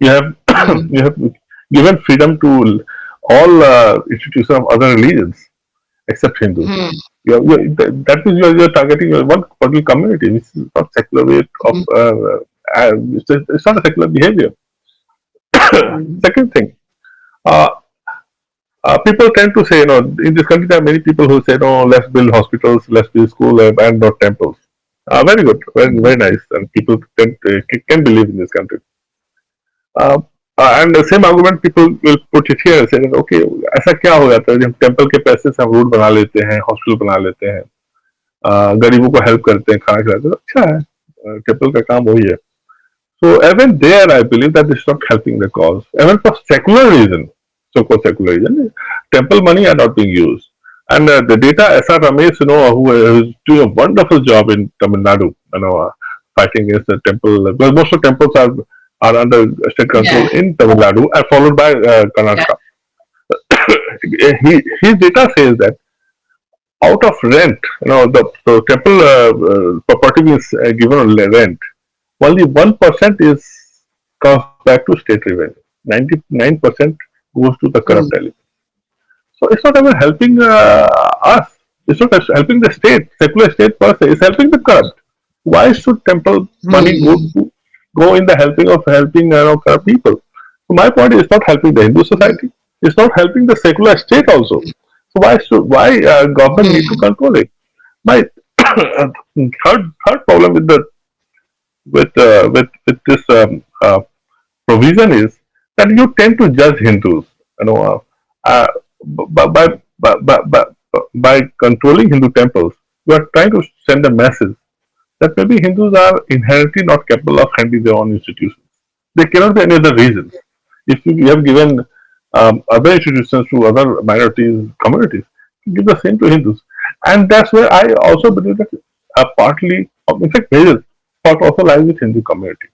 you have Hmm. you have given freedom to all institutions of other religions except Hindus. Hmm. That means you're targeting one particular community, which is not secular way of. Hmm. It's not a secular behavior. Hmm. Second thing, uh, people tend to say, in this country there are many people who say, no, let's build hospitals, let's build schools, and not temples. Very good, very nice, and people can believe in this country. Uh, and the same argument people will put it here and say that okay, ऐसा क्या हो जाता है जब temple के पैसे से हम रोड बना लेते हैं, हॉस्पिटल बना लेते हैं, गरीबों को हेल्प करते हैं, खाना खिलाते हैं, तो अच्छा है, टेम्पल का काम वही है. So even there, I believe that it's not helping the cause. Even for secular reason, so-called secular reason, temple money are not being used. And the data, S.R. Ramesh, who is doing a wonderful job in Tamil Nadu, fighting against the temple. Well, most of the temples are under state control Yeah. in Tamil Nadu, and followed by Yeah. Karnataka. His data says that out of rent, the temple property is given on rent. Only 1% is comes back to state revenue. 99% goes to the corrupt Hmm. element. So it's not even helping us. It's not helping the state, secular state per se. It's helping the corrupt. Why should temple money Hmm. go in the helping corrupt people? So my point is, it's not helping the Hindu society. It's not helping the secular state also. So why government need to Hmm. control it? My third problem with the with this provision is that you tend to judge Hindus, you know, uh, by, by, by controlling Hindu temples. You are trying to send a message that maybe Hindus are inherently not capable of handling their own institutions. There cannot be any other reason. If you have given other institutions to other minorities, communities, give the same to Hindus. And that's where I also believe that partly, in fact, major part also lies with Hindu community.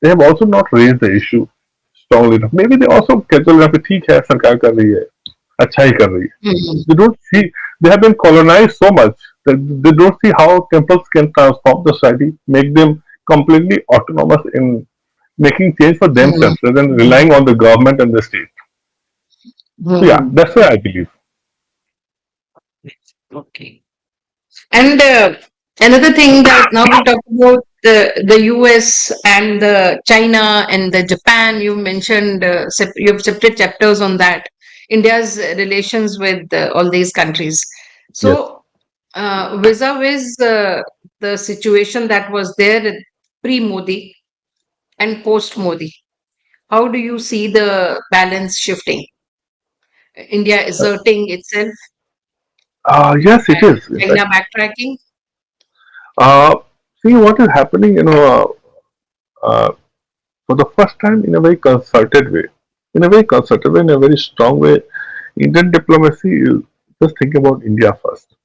They have also not raised the issue strongly enough. Maybe they also casual enough, ठीक है सरकार कर रही है अच्छा ही कर रही है. mm, They don't see, they have been colonized so much that they don't see how temples can transform the society, make them completely autonomous in making change for mm, themselves rather than relying on the government and the state. So yeah, mm. that's why I believe. Okay. And another thing that now we talk about the US and the China and the Japan. You mentioned you have separate chapters on that. India's relations with all these countries. Yes. So vis-a-vis the situation that was there pre-Modi and post-Modi, how do you see the balance shifting? India asserting itself Yes, it and is. In China fact, backtracking? uh, see what is happening, for the first time in a very concerted way, in a very strong way, Indian diplomacy is just think about India first.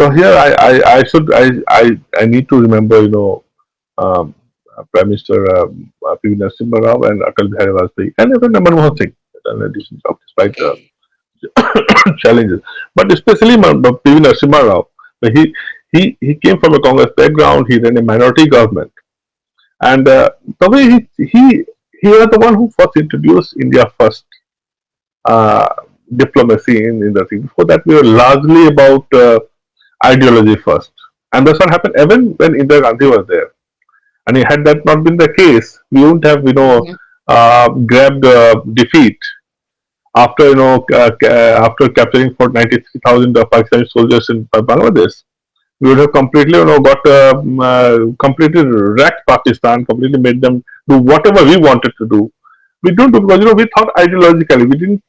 So here I should I need to remember um, Prime Minister P.V. Narasimha Rao and Atal Bihari Vajpayee and even Manmohan Singh in addition of despite Okay. challenges, but especially P.V. Narasimha Rao. He came from a Congress background. He ran a minority government, and the way he was the one who first introduced India first uh, diplomacy in the thing. Before that, we were largely about ideology first. And that's what happened even when Indira Gandhi was there. And had that not been the case, we wouldn't have, Mhm. grabbed defeat after, after capturing for 93,000 Pakistani soldiers in Bangladesh. We would have completely, got completely wrecked Pakistan, completely made them do whatever we wanted to do. We don't do because, we thought ideologically. We didn't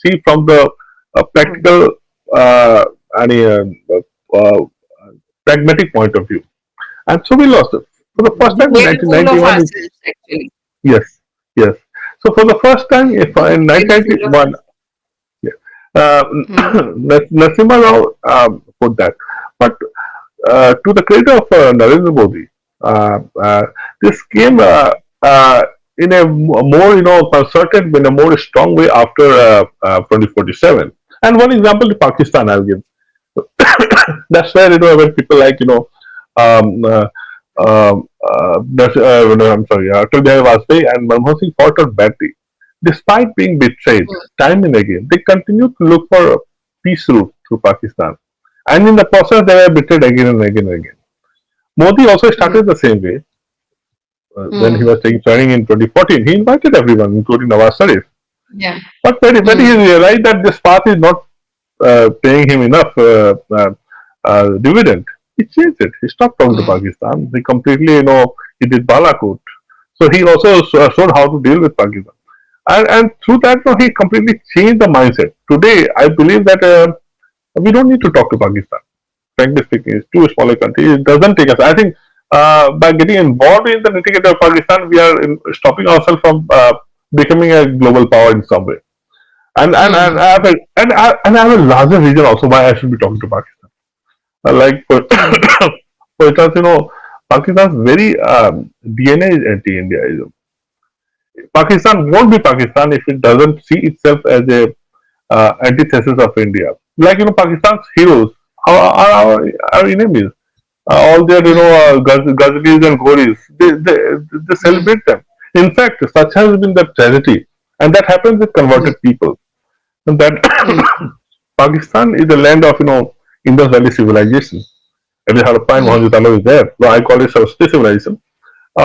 see from the Mm. practical, uh, any uh, pragmatic point of view. And so we lost it. For the first We time in made a fool of 1991, ourselves, actually. yes, yes. So for the first time, if We in made a fool of 1991, ourselves. yeah, uh, Mm. Narasimha Rao put that. But to the credit of Narendra Modi, uh, uh, this came in a more, concerted, in a more strong way after 2047. And one example to Pakistan I'll give. That's where when people like um, uh, I'm sorry, Atal Bihari Vajpayee and Manmohan Singh fought out badly. Despite being betrayed Mm. time and again, they continued to look for a peace route through Pakistan. And in the process, they were betrayed again and again and again. Modi also Mm. started the same way when he Mm. was taking training in 2014. He invited everyone, including Nawaz Sharif. Yeah. But when he Mm. realized that this path is not paying him enough dividend, he changed it. He stopped talking to Mm. Pakistan. He completely, he did Balakot. So he also showed how to deal with Pakistan. And through that, he completely changed the mindset. Today, I believe that we don't need to talk to Pakistan. Frankly speaking, it's too small a country. It doesn't take us. I think by getting involved in the nitty-gritty of Pakistan, we are stopping ourselves from becoming a global power in some way. And Mm. I have a larger reason also why I should be talking to Pakistan. Like Mm. for instance, Pakistan's very DNA is anti-India. Pakistan won't be Pakistan if it doesn't see itself as a antithesis of India. Like Pakistan's heroes are our enemies. All their Mm. Ghazlis and Ghoris, they Mm. celebrate them. In fact, such has been the tragedy, and that happens with Mm. converted people. And that Mm. Pakistan is the land of Indus Valley civilization. Every Harappa and Mm. Mohenjo-daro is there. So I call it Saraswati civilization.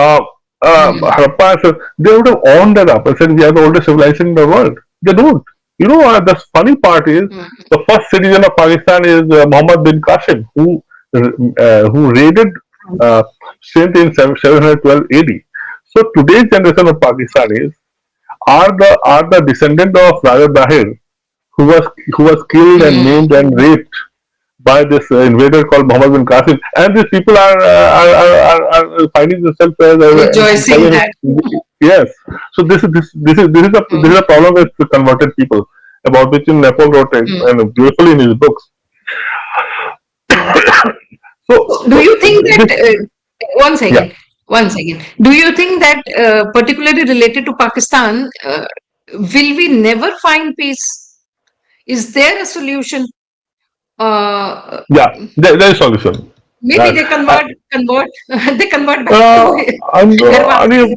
Uh, Mm. Harappa, so they would have owned that up and said we are the oldest civilization in the world. They don't. The funny part is Mm. the first citizen of Pakistan is Muhammad bin Qasim, who raided. uh, strength in 712 AD. So today's generation of Pakistanis are the descendant of Raja Dahir, who was killed and Mm. maimed and raped by this invader called Muhammad bin Qasim, and these people are finding themselves Rejoicing that. yes. So this is a problem with the converted people, about which Nepal wrote Mm. and beautifully in his books. Mm. So So do you think that, this one yeah second, one second. Do you think that, particularly related to Pakistan, will we never find peace? Is there a solution? Uh, yeah there is solution. Maybe Uh, they uh, convert, they convert back uh, to and, I Garhwal. mean,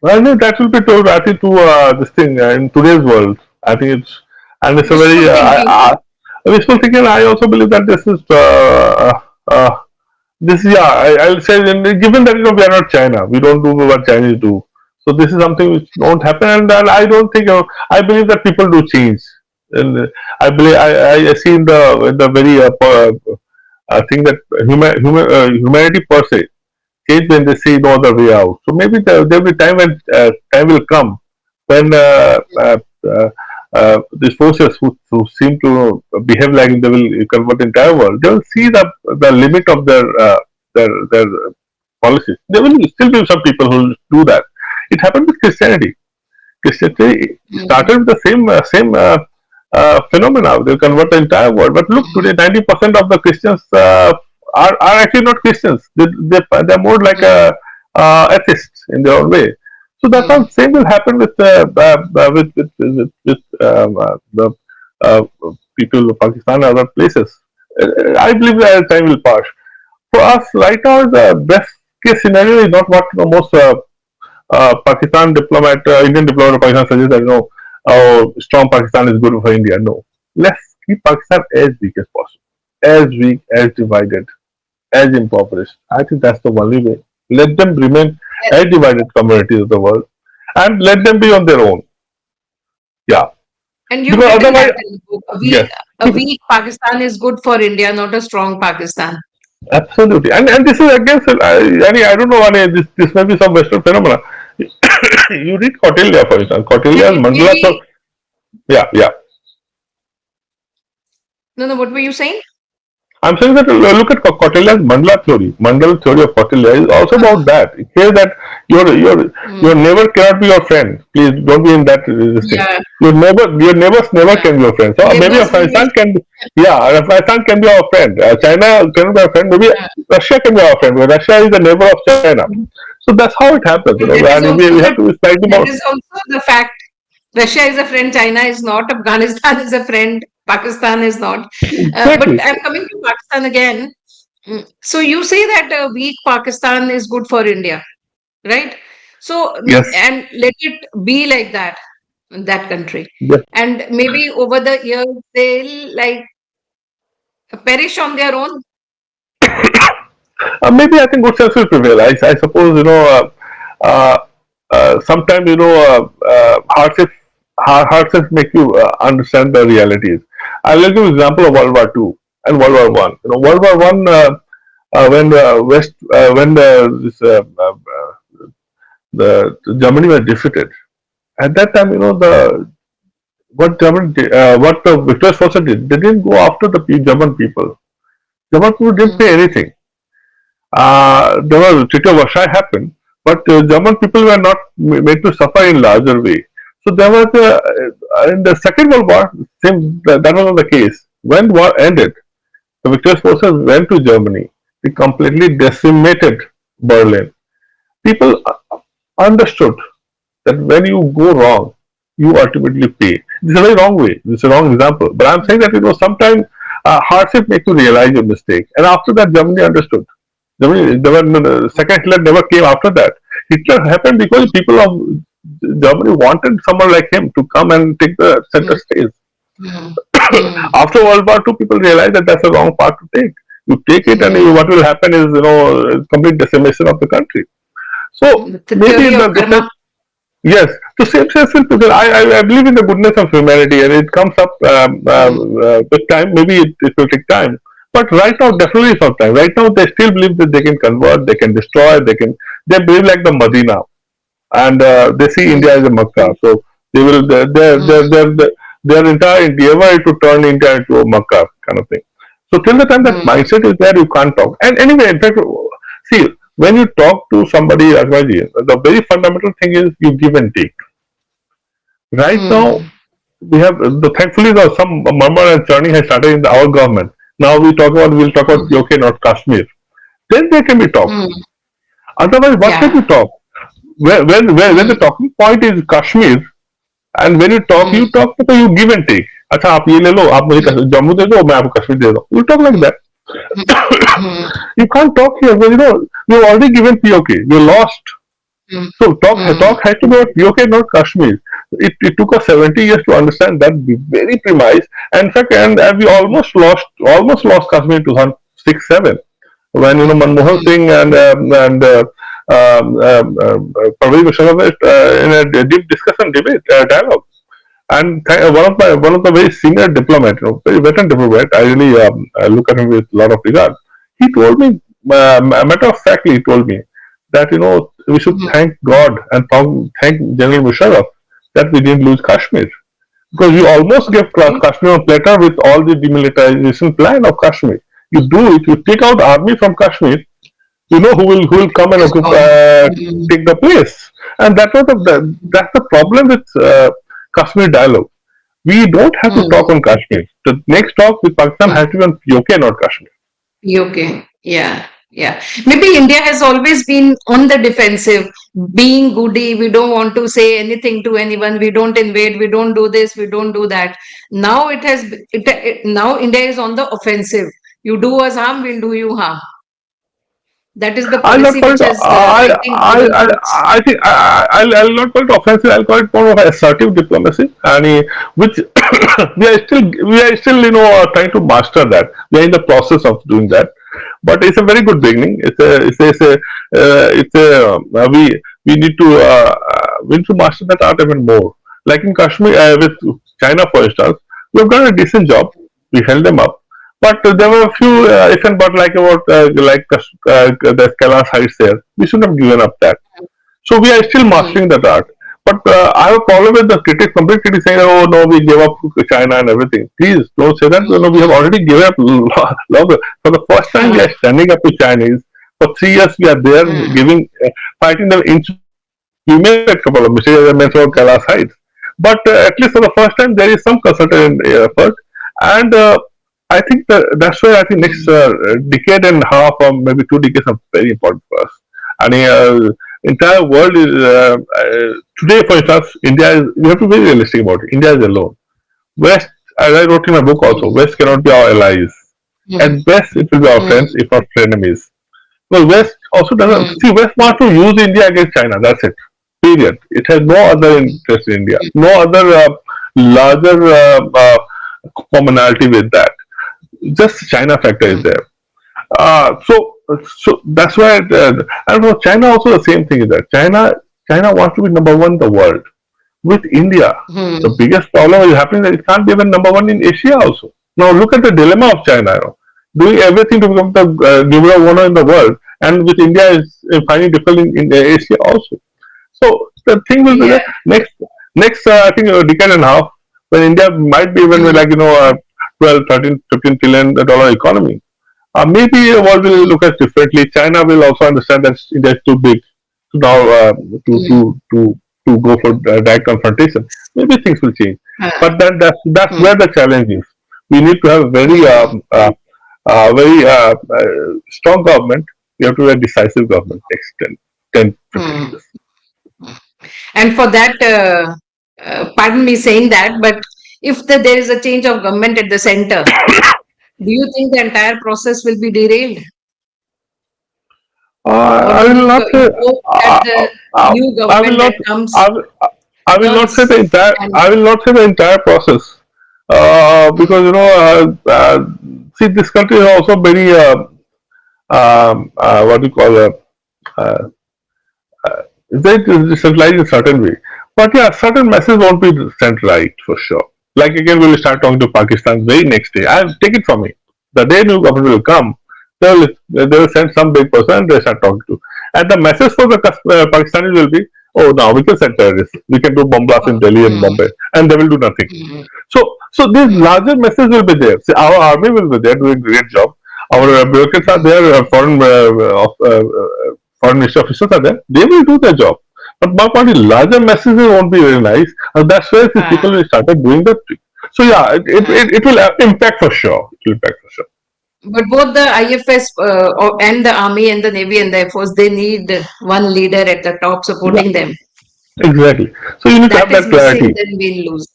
I know that will be told, I think, to this thing in today's world. I think it's and it's a very Wishful thinking. wishful thinking. I also believe that this yeah. I'll say, given that we are not China, we don't do what Chinese do. So this is something which don't happen, and I don't think. I believe that people do change, and I believe I see in the very thing that humanity per se change when they see no other way out. So maybe there will be time when time will come when these forces who seem to behave like they will convert the entire world, they will see the limit of their policies. There will still be some people who will do that. It happened with Christianity. Christianity Mm, started with the same phenomena. They convert the entire world. But look, today 90% of the Christians are actually not Christians. They're more like mm, atheists in their own way. So that's how mm, same will happen with the uh, people of Pakistan and other places. I believe that time will pass. For us, right now, the best case scenario is not what the most Indian diplomat of Pakistan suggests that strong Pakistan is good for India. No, let's keep Pakistan as weak as possible, as weak, as divided, as impoverished. I think that's the only way. Let them remain yes. as divided communities of the world, and let them be on their own. Yeah, And you've because written otherwise, that in the book. yes, A weak Pakistan is good for India, not a strong Pakistan. absolutely. And this is against. I don't know. This may be some Western phenomena. You read Kautilya, for example. Kautilya's mandala. So, Maybe, yeah, yeah. no, no, what were you saying? I'm saying that look at Kautilya's Mandala theory of Kautilya is also about Uh, that. It says that your mm, neighbor cannot be your friend. Please don't be in that this thing. yeah, Your neighbors never yeah. can be your friend. So maybe Neighbors will be, Afghanistan can be, yeah, Afghanistan can be our friend. China can be our friend. Maybe uh, Russia can be our friend. Because Russia is the neighbor of China. So that's how it happens. but that is And we also have the to be slightly that more is also the fact. Russia is a friend, China is not, Afghanistan is a friend, Pakistan is not. But exactly. I'm coming to Pakistan again. So you say that a weak Pakistan is good for India, right? So, Yes. and let it be like that in that country. Yes. And maybe over the years, they'll like perish on their own. Maybe I think good sense will prevail. I suppose uh, sometimes hardships make you understand the realities. I'll give you an example of World War Two and World War One. World War One when West when the Germany was defeated. At that time, the what German what the victorious forces did, they didn't go after the German people. German people didn't Mm, pay anything. There was Treaty of Versailles happened, but German people were not made to suffer in larger way. So there was in the Second World War, that was not the case. When war ended, the victorious forces went to Germany. They completely decimated Berlin. People understood that when you go wrong, you ultimately pay. This is a very wrong way. This is a wrong example. But I'm saying that sometimes hardship makes you realize your mistake. And after that, Germany understood. Germany, the second Hitler never came after that. Hitler happened because people of Germany wanted someone like him to come and take the center mm, stage. mm, mm, After World War II, people realized that that's a wrong path to take. You take it, and mm. what will happen is complete decimation of the country. So The maybe theory in of the karma. different yes, the same sense will prevail. I believe in the goodness of humanity, and it comes up Mm, with time. Maybe it will take time, But right now, definitely sometime. Right now, they still believe that they can convert, they can destroy, they can. They believe like the Medina, and they see India as a Makkah. So they will their entire endeavor is to turn India into a Makkah kind of thing. So till the time that mm, mindset is there, you can't talk. And anyway, in fact, see, when you talk to somebody, Advaji, the very fundamental thing is you give and take. Right now, mm, we have thankfully some murmur and churning has started in our government. Now we'll talk about mm, POK, not Kashmir. Then there can be talk. mm. Otherwise, what can you Yeah. talk? When the Mm, talking point is Kashmir, and when mm, you talk तो you give and take. अच्छा आप ये ले लो आप मुझे mm, Jammu दे दो मैं आपको कश्मीर दे दो. You talk like mm, that. mm, mm, You can't talk here. Well, you've already given POK. You lost. mm, So mm, talk has to be about POK, not Kashmir. It took us 70 years to understand that very premise. And in fact, and we almost lost Kashmir in 2006 7 when Manmohan mm, Singh and Parvez Musharraf in a deep discussion debate dialogue. And one of the very senior diplomat, very veteran diplomat, I really look at him with a lot of regard. He told me, matter of factly, he told me that we should mm, thank God and thank General Musharraf that we didn't lose Kashmir because you almost gave okay. Kashmir on platter with all the demilitarization plan of Kashmir. You do it, you take out army from Kashmir, you know who will come and It's occupy, gone. Mm, take the place, and that's the problem with Kashmir dialogue. We don't have to talk mm. on Kashmir. The next talk with Pakistan Mm. has to be on POK, not Kashmir. UK. Yeah. Yeah. Maybe India has always been on the defensive, being goody. We don't want to say anything to anyone. We don't invade. We don't do this. We don't do that. Now now India is on the offensive. You do us harm, we'll do you harm. That is the I'll not policy call which it. has, I think, given fruits. I think I'll not call it offensive. I'll call it more of assertive diplomacy, and which we are still trying to master that. We are in the process of doing that, but it's a very good beginning. We need to master that art even more. Like in Kashmir with China, for instance, we've done a decent job. We held them up. But there were a few if and but like about the Kailash heights there. We shouldn't have given up that. So we are still Mm, mastering that art. But I have a problem with the critics, complete critics saying, "Oh no, we gave up to China and everything." Please don't say that. We have mm, already given up long. For the first time, we mm, are standing up to Chinese. For 3 years, we are there mm, giving, fighting them instrument. We may have a couple of mistakes, as I mentioned about Kailash heights. But at least for the first time, there is some concerted effort, and I think that's why I think next mm, decade and a half or maybe 2 decades are very important for us. And entire world is today, for instance, India is. We have to be very realistic about it. India is alone. West, as I wrote in my book also, mm, West cannot be our allies. mm, At best, it will be our mm, friends, if not frenemies. Well, West also doesn't mm, see. West wants to use India against China. That's it. Period. It has no other interest in India. No other larger commonality with that. Just China factor is mm, there. So that's why. And for China also the same thing is that China wants to be number one in the world. With India, mm, the biggest problem is happening that it can't be even number one in Asia also. Now look at the dilemma of China. Doing everything to become the number one in the world, and with India is finding difficult in Asia also. So the thing will be yeah. that next I think a decade and a half when India might be even Mm, like 12, 13, 15 trillion dollar economy. Maybe the world will mm, look at differently. China will also understand that India is too big to now to to mm, to to go for direct confrontation. Maybe things will change, uh, but that's mm, where the challenge is. We need to have a mm, very strong government. We have to have a decisive government next 10, 15 mm. years. And for that, pardon me saying that, but if there is a change of government at the center, do you think the entire process will be derailed? Or I will not say. you hope that the new I will government not. that comes I will, I will not say learns the entire. and I will not say the entire process mm, because see this country is also very what do you call uh, they decentralized in a certain way. But yeah, certain messages won't be sent right for sure. Like again, we'll start talking to Pakistan very next day. I'll take it from me. The day new government will come, they will send some big person and they start talking to. And the message for the Pakistanis will be, oh, now we can send terrorists, we can do bomb blasts in Delhi and Mm, Bombay, and they will do nothing. mm, So this mm, larger message will be there. See, our army will be there doing great job. Our bureaucrats are mm, there, foreign ministry officials are there. They will do their job. But my point is, larger messages won't be very nice, and that's where these ah, people will started doing that. So yeah, ah. it will impact for sure. It will impact for sure. But both the IFS and the Army and the Navy and the Air Force, they need one leader at the top Yeah, supporting them. exactly. So you If need to that have is that missing, clarity. then we'll lose.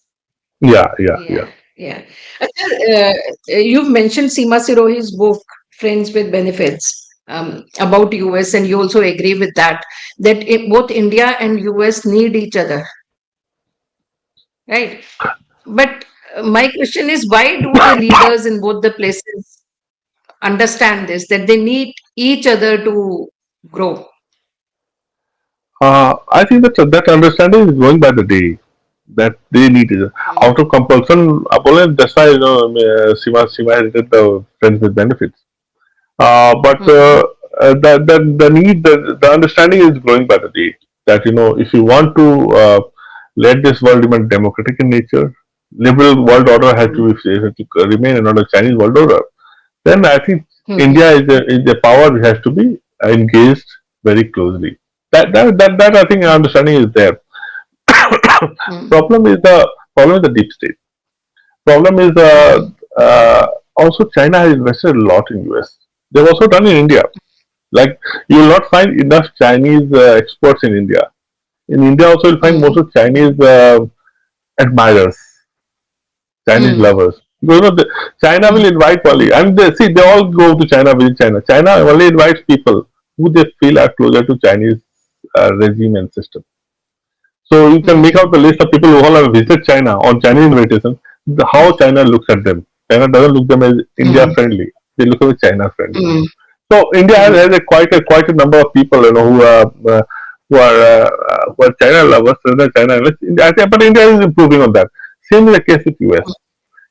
Yeah, yeah, yeah. Yeah, yeah. Acha, you've mentioned Seema Sirohi's book, Friends with Benefits, about US, and you also agree with that, that both India and US need each other, right? But my question is, why do the leaders in both the places understand this, that they need each other to grow? I think that that understanding is going by the day. That they need it. Out Mm, of compulsion, Apollo, that's why Sima has written the friends with benefits. But mm, the need, the understanding is growing by the day. That if you want to let this world remain democratic in nature, liberal world order mm, has to remain and not a Chinese world order. Then I think mm, India is a power which has to be engaged very closely. That I think understanding is there. mm, Problem is the deep state. Problem is mm, also China has invested a lot in US. They've also done in India. Like you will not find enough Chinese experts in India. In India also you'll find most mm, of Chinese admirers, Chinese mm, lovers. China will mm, invite only, and they all go to China, visit China. China only invites people who they feel are closer to Chinese regime and system. So you can make mm, out the list of people who all have visited China on Chinese invitation. How China looks at them. China doesn't look them as India mm, friendly. They look at China friendly. mm, So India has mm, quite a number of people who are China lovers rather than China lovers. But India is improving on that. Same is the case with US.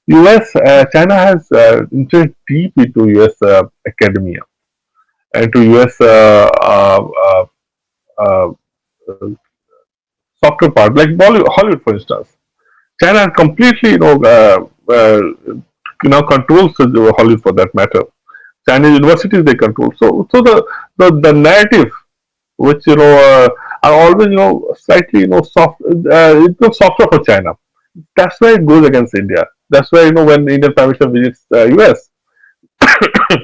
US China has entered deep into US academia and to US uh, software part like Bollywood, Hollywood, for instance. China completely controls Hollywood for that matter. Chinese universities they control. So the narrative which are always slightly soft, it's softer for China. That's why it goes against India. That's why when Indian Prime Minister visits US,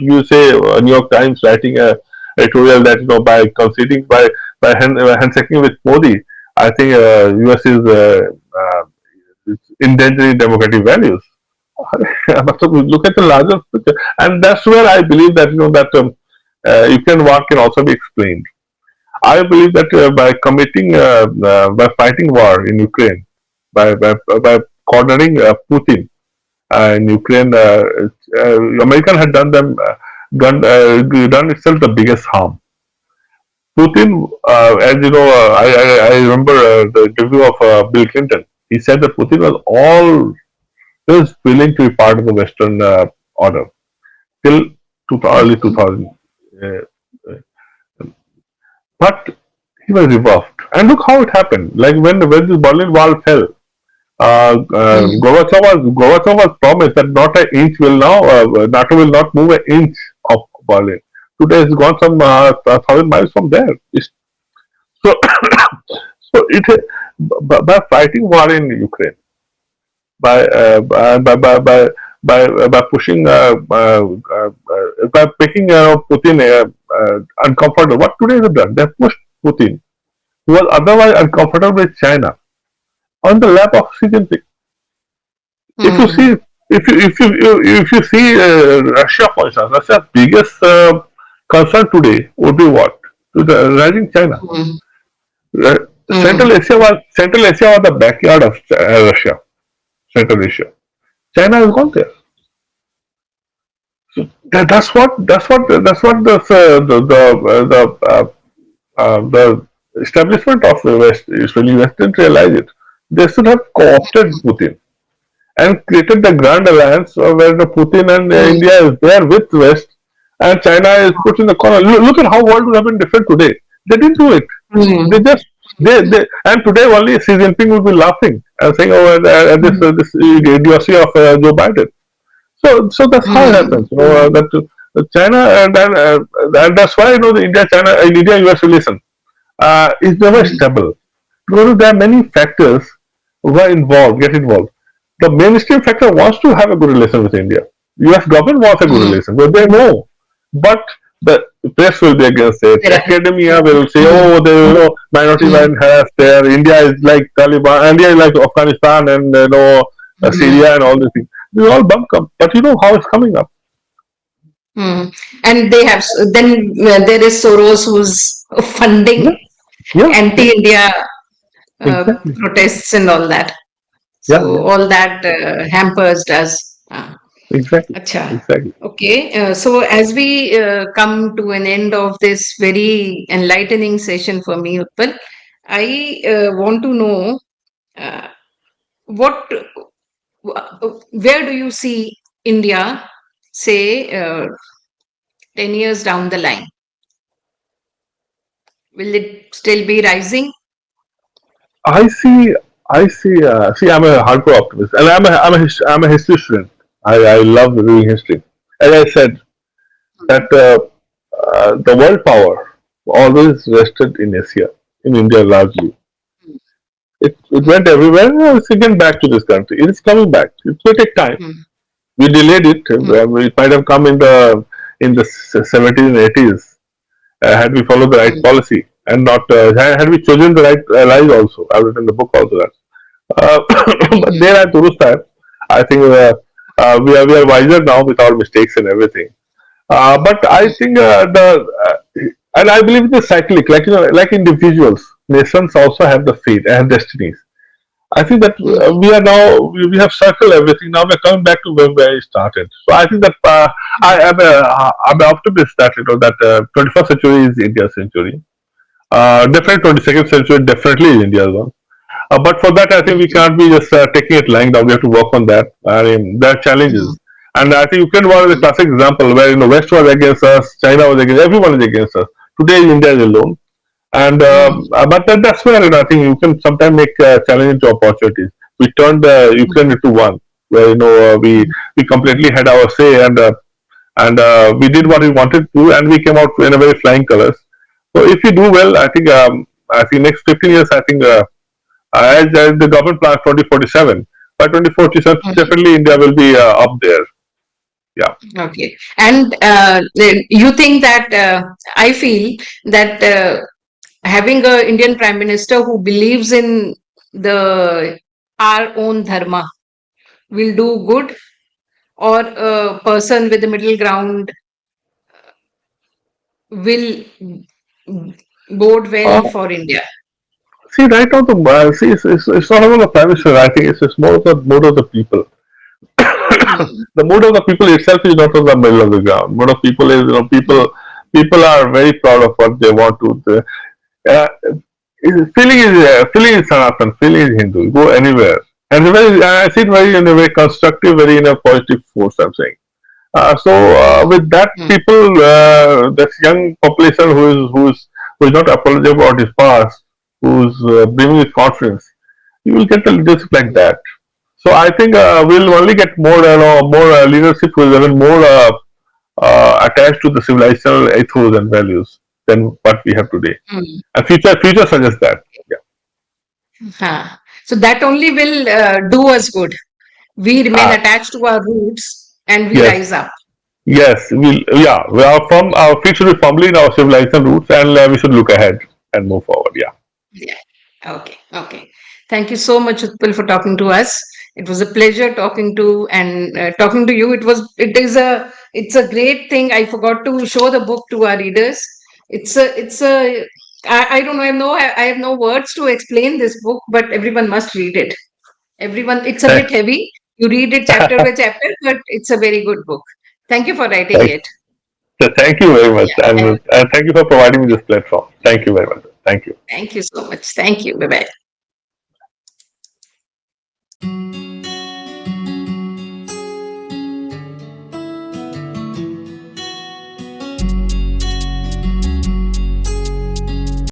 you say New York Times writing a editorial that by conceding by handshaking with Modi, I think US is endangering democratic values. So we look at the larger picture, and that's where I believe that that Ukraine war can also be explained. I believe that by fighting war in Ukraine, by cornering Putin in Ukraine, American had done itself the biggest harm. Putin, as you know, I remember the interview of Bill Clinton. He said that Putin was willing to be part of the Western order till early mm, 2000. Uh, but he was rebuffed. And look how it happened. Like when this Berlin Wall fell, mm, Gorbachev was promised that not an inch will now, NATO will not move an inch of Berlin. Today it's gone some 1,000 miles from there. So, so by fighting war in Ukraine, by by pushing by making Putin uncomfortable. What today they have done? They have pushed Putin, who was otherwise uncomfortable with China, on the lap of Xi Jinping. If you see, mm, if you see Russia, for instance, Russia's biggest concern today would be what? To the rising China. mm, Right? mm, Central Asia was the backyard of Russia. Central Asia. China has gone there. So that's what the establishment of the West, especially West, didn't realize it. They should have co-opted Putin and created the Grand Alliance where the Putin and mm, India is there with West, and China is put in the corner. Look at how world would have been different today. They didn't do it. They mm, just they and today only Xi Jinping will be laughing and saying, "Oh, this mm, this idiocy of Joe Biden." So that's how it mm, happens. That China and that's why the India US relation is never mm, stable. There are many factors who are involved, get involved. The mainstream factor wants to have a good relation with India. US government wants a good mm. relation, but they know. But the press will be against it. There are, Academia will say, mm, oh, there minority mm, man has there. India is like Taliban. India is like Afghanistan and mm, Syria and all these things. This is all bump up. But you know how it's coming up. mm. And they have, then there is Soros who's Yeah, funding yeah, yeah, anti-India exactly. protests and all that. Yeah, So yeah, all that hampers does. exactly, Acha. exactly. Okay. So as we come to an end of this very enlightening session for me, Utpal, I want to know uh, what, where do you see India, say, 10 years down the line? Will it still be rising? I see. See, I'm a hardcore optimist, and I'm a history student. I love reading history. As I said, that the world power always rested in Asia, in India largely. It Mm, went everywhere. It's again back to this country. It is coming back. It will take time. mm, We delayed it. mm, It might have come in the 70s and 80s had we followed the right mm, policy and not had we chosen the right lies also. I've written the book also that. But mm, there at Urustai, I think we are wiser now with our mistakes and everything. But I mm, think and I believe it is cyclic, like like individuals, nations also have the fate and destinies. I think that mm, we have circled everything. Now we're coming back to where we started. So I think that I'm an optimist that that 21st century is India's century. Definitely 22nd century definitely is India's one. But for that, I think we mm, can't be just taking it lying down. We have to work on that. I mean, there are challenges. mm, And I think Ukraine was a mm, classic example where West was against us, China was against, everyone is against us. Today, India is alone. And mm, but that's where I think you can sometimes make challenge into opportunities. We turned Ukraine mm, into one, where we completely had our say and we did what we wanted to, and we came out in a very flying colors. So if we do well, I think next 15 years, I think as the government plans 2047, by 2047 mm. definitely India will be up there. Yeah. Okay. And then you think that I feel that having a Indian Prime Minister who believes in the our own dharma will do good, or a person with the middle ground will bode well Uh, for India. See, right now it's not about the prime minister. I think it's more of the mood of the people. Mm, The mood of the people itself is not on the middle of the ground. Mood of people is mm, people are very proud of what they want to. Uh, feeling is Sanatan, feeling is Hindu. Go anywhere, and I see it very in a very constructive, very in a positive force. I'm saying. With that, mm, people, that young population who is not apologetic about his past, who's brimming with confidence, you will get a leadership like mm, that. So I think we'll only get more leadership who is even more attached to the civilizational ethos and values than what we have today. mm. And future suggests that. Yeah. Huh. So that only will do us good. We remain Ah, attached to our roots and we yes. rise up. Yes. We are from our feet should be firmly in our civilization roots, and we should look ahead and move forward. Yeah. Yeah. Okay. Okay. Thank you so much, Utpal, for talking to us. It was a pleasure talking to you. It's a great thing. I forgot to show the book to our readers. I don't know. I have no words to explain this book, but everyone must read it. Everyone, it's a bit Thanks. heavy. You read it chapter by chapter, but it's a very good book. Thank you for writing Thanks. it. So thank you very much, Yeah. and thank you for providing me this platform. Thank you very much. Thank you. Thank you so much. Thank you. Bye bye.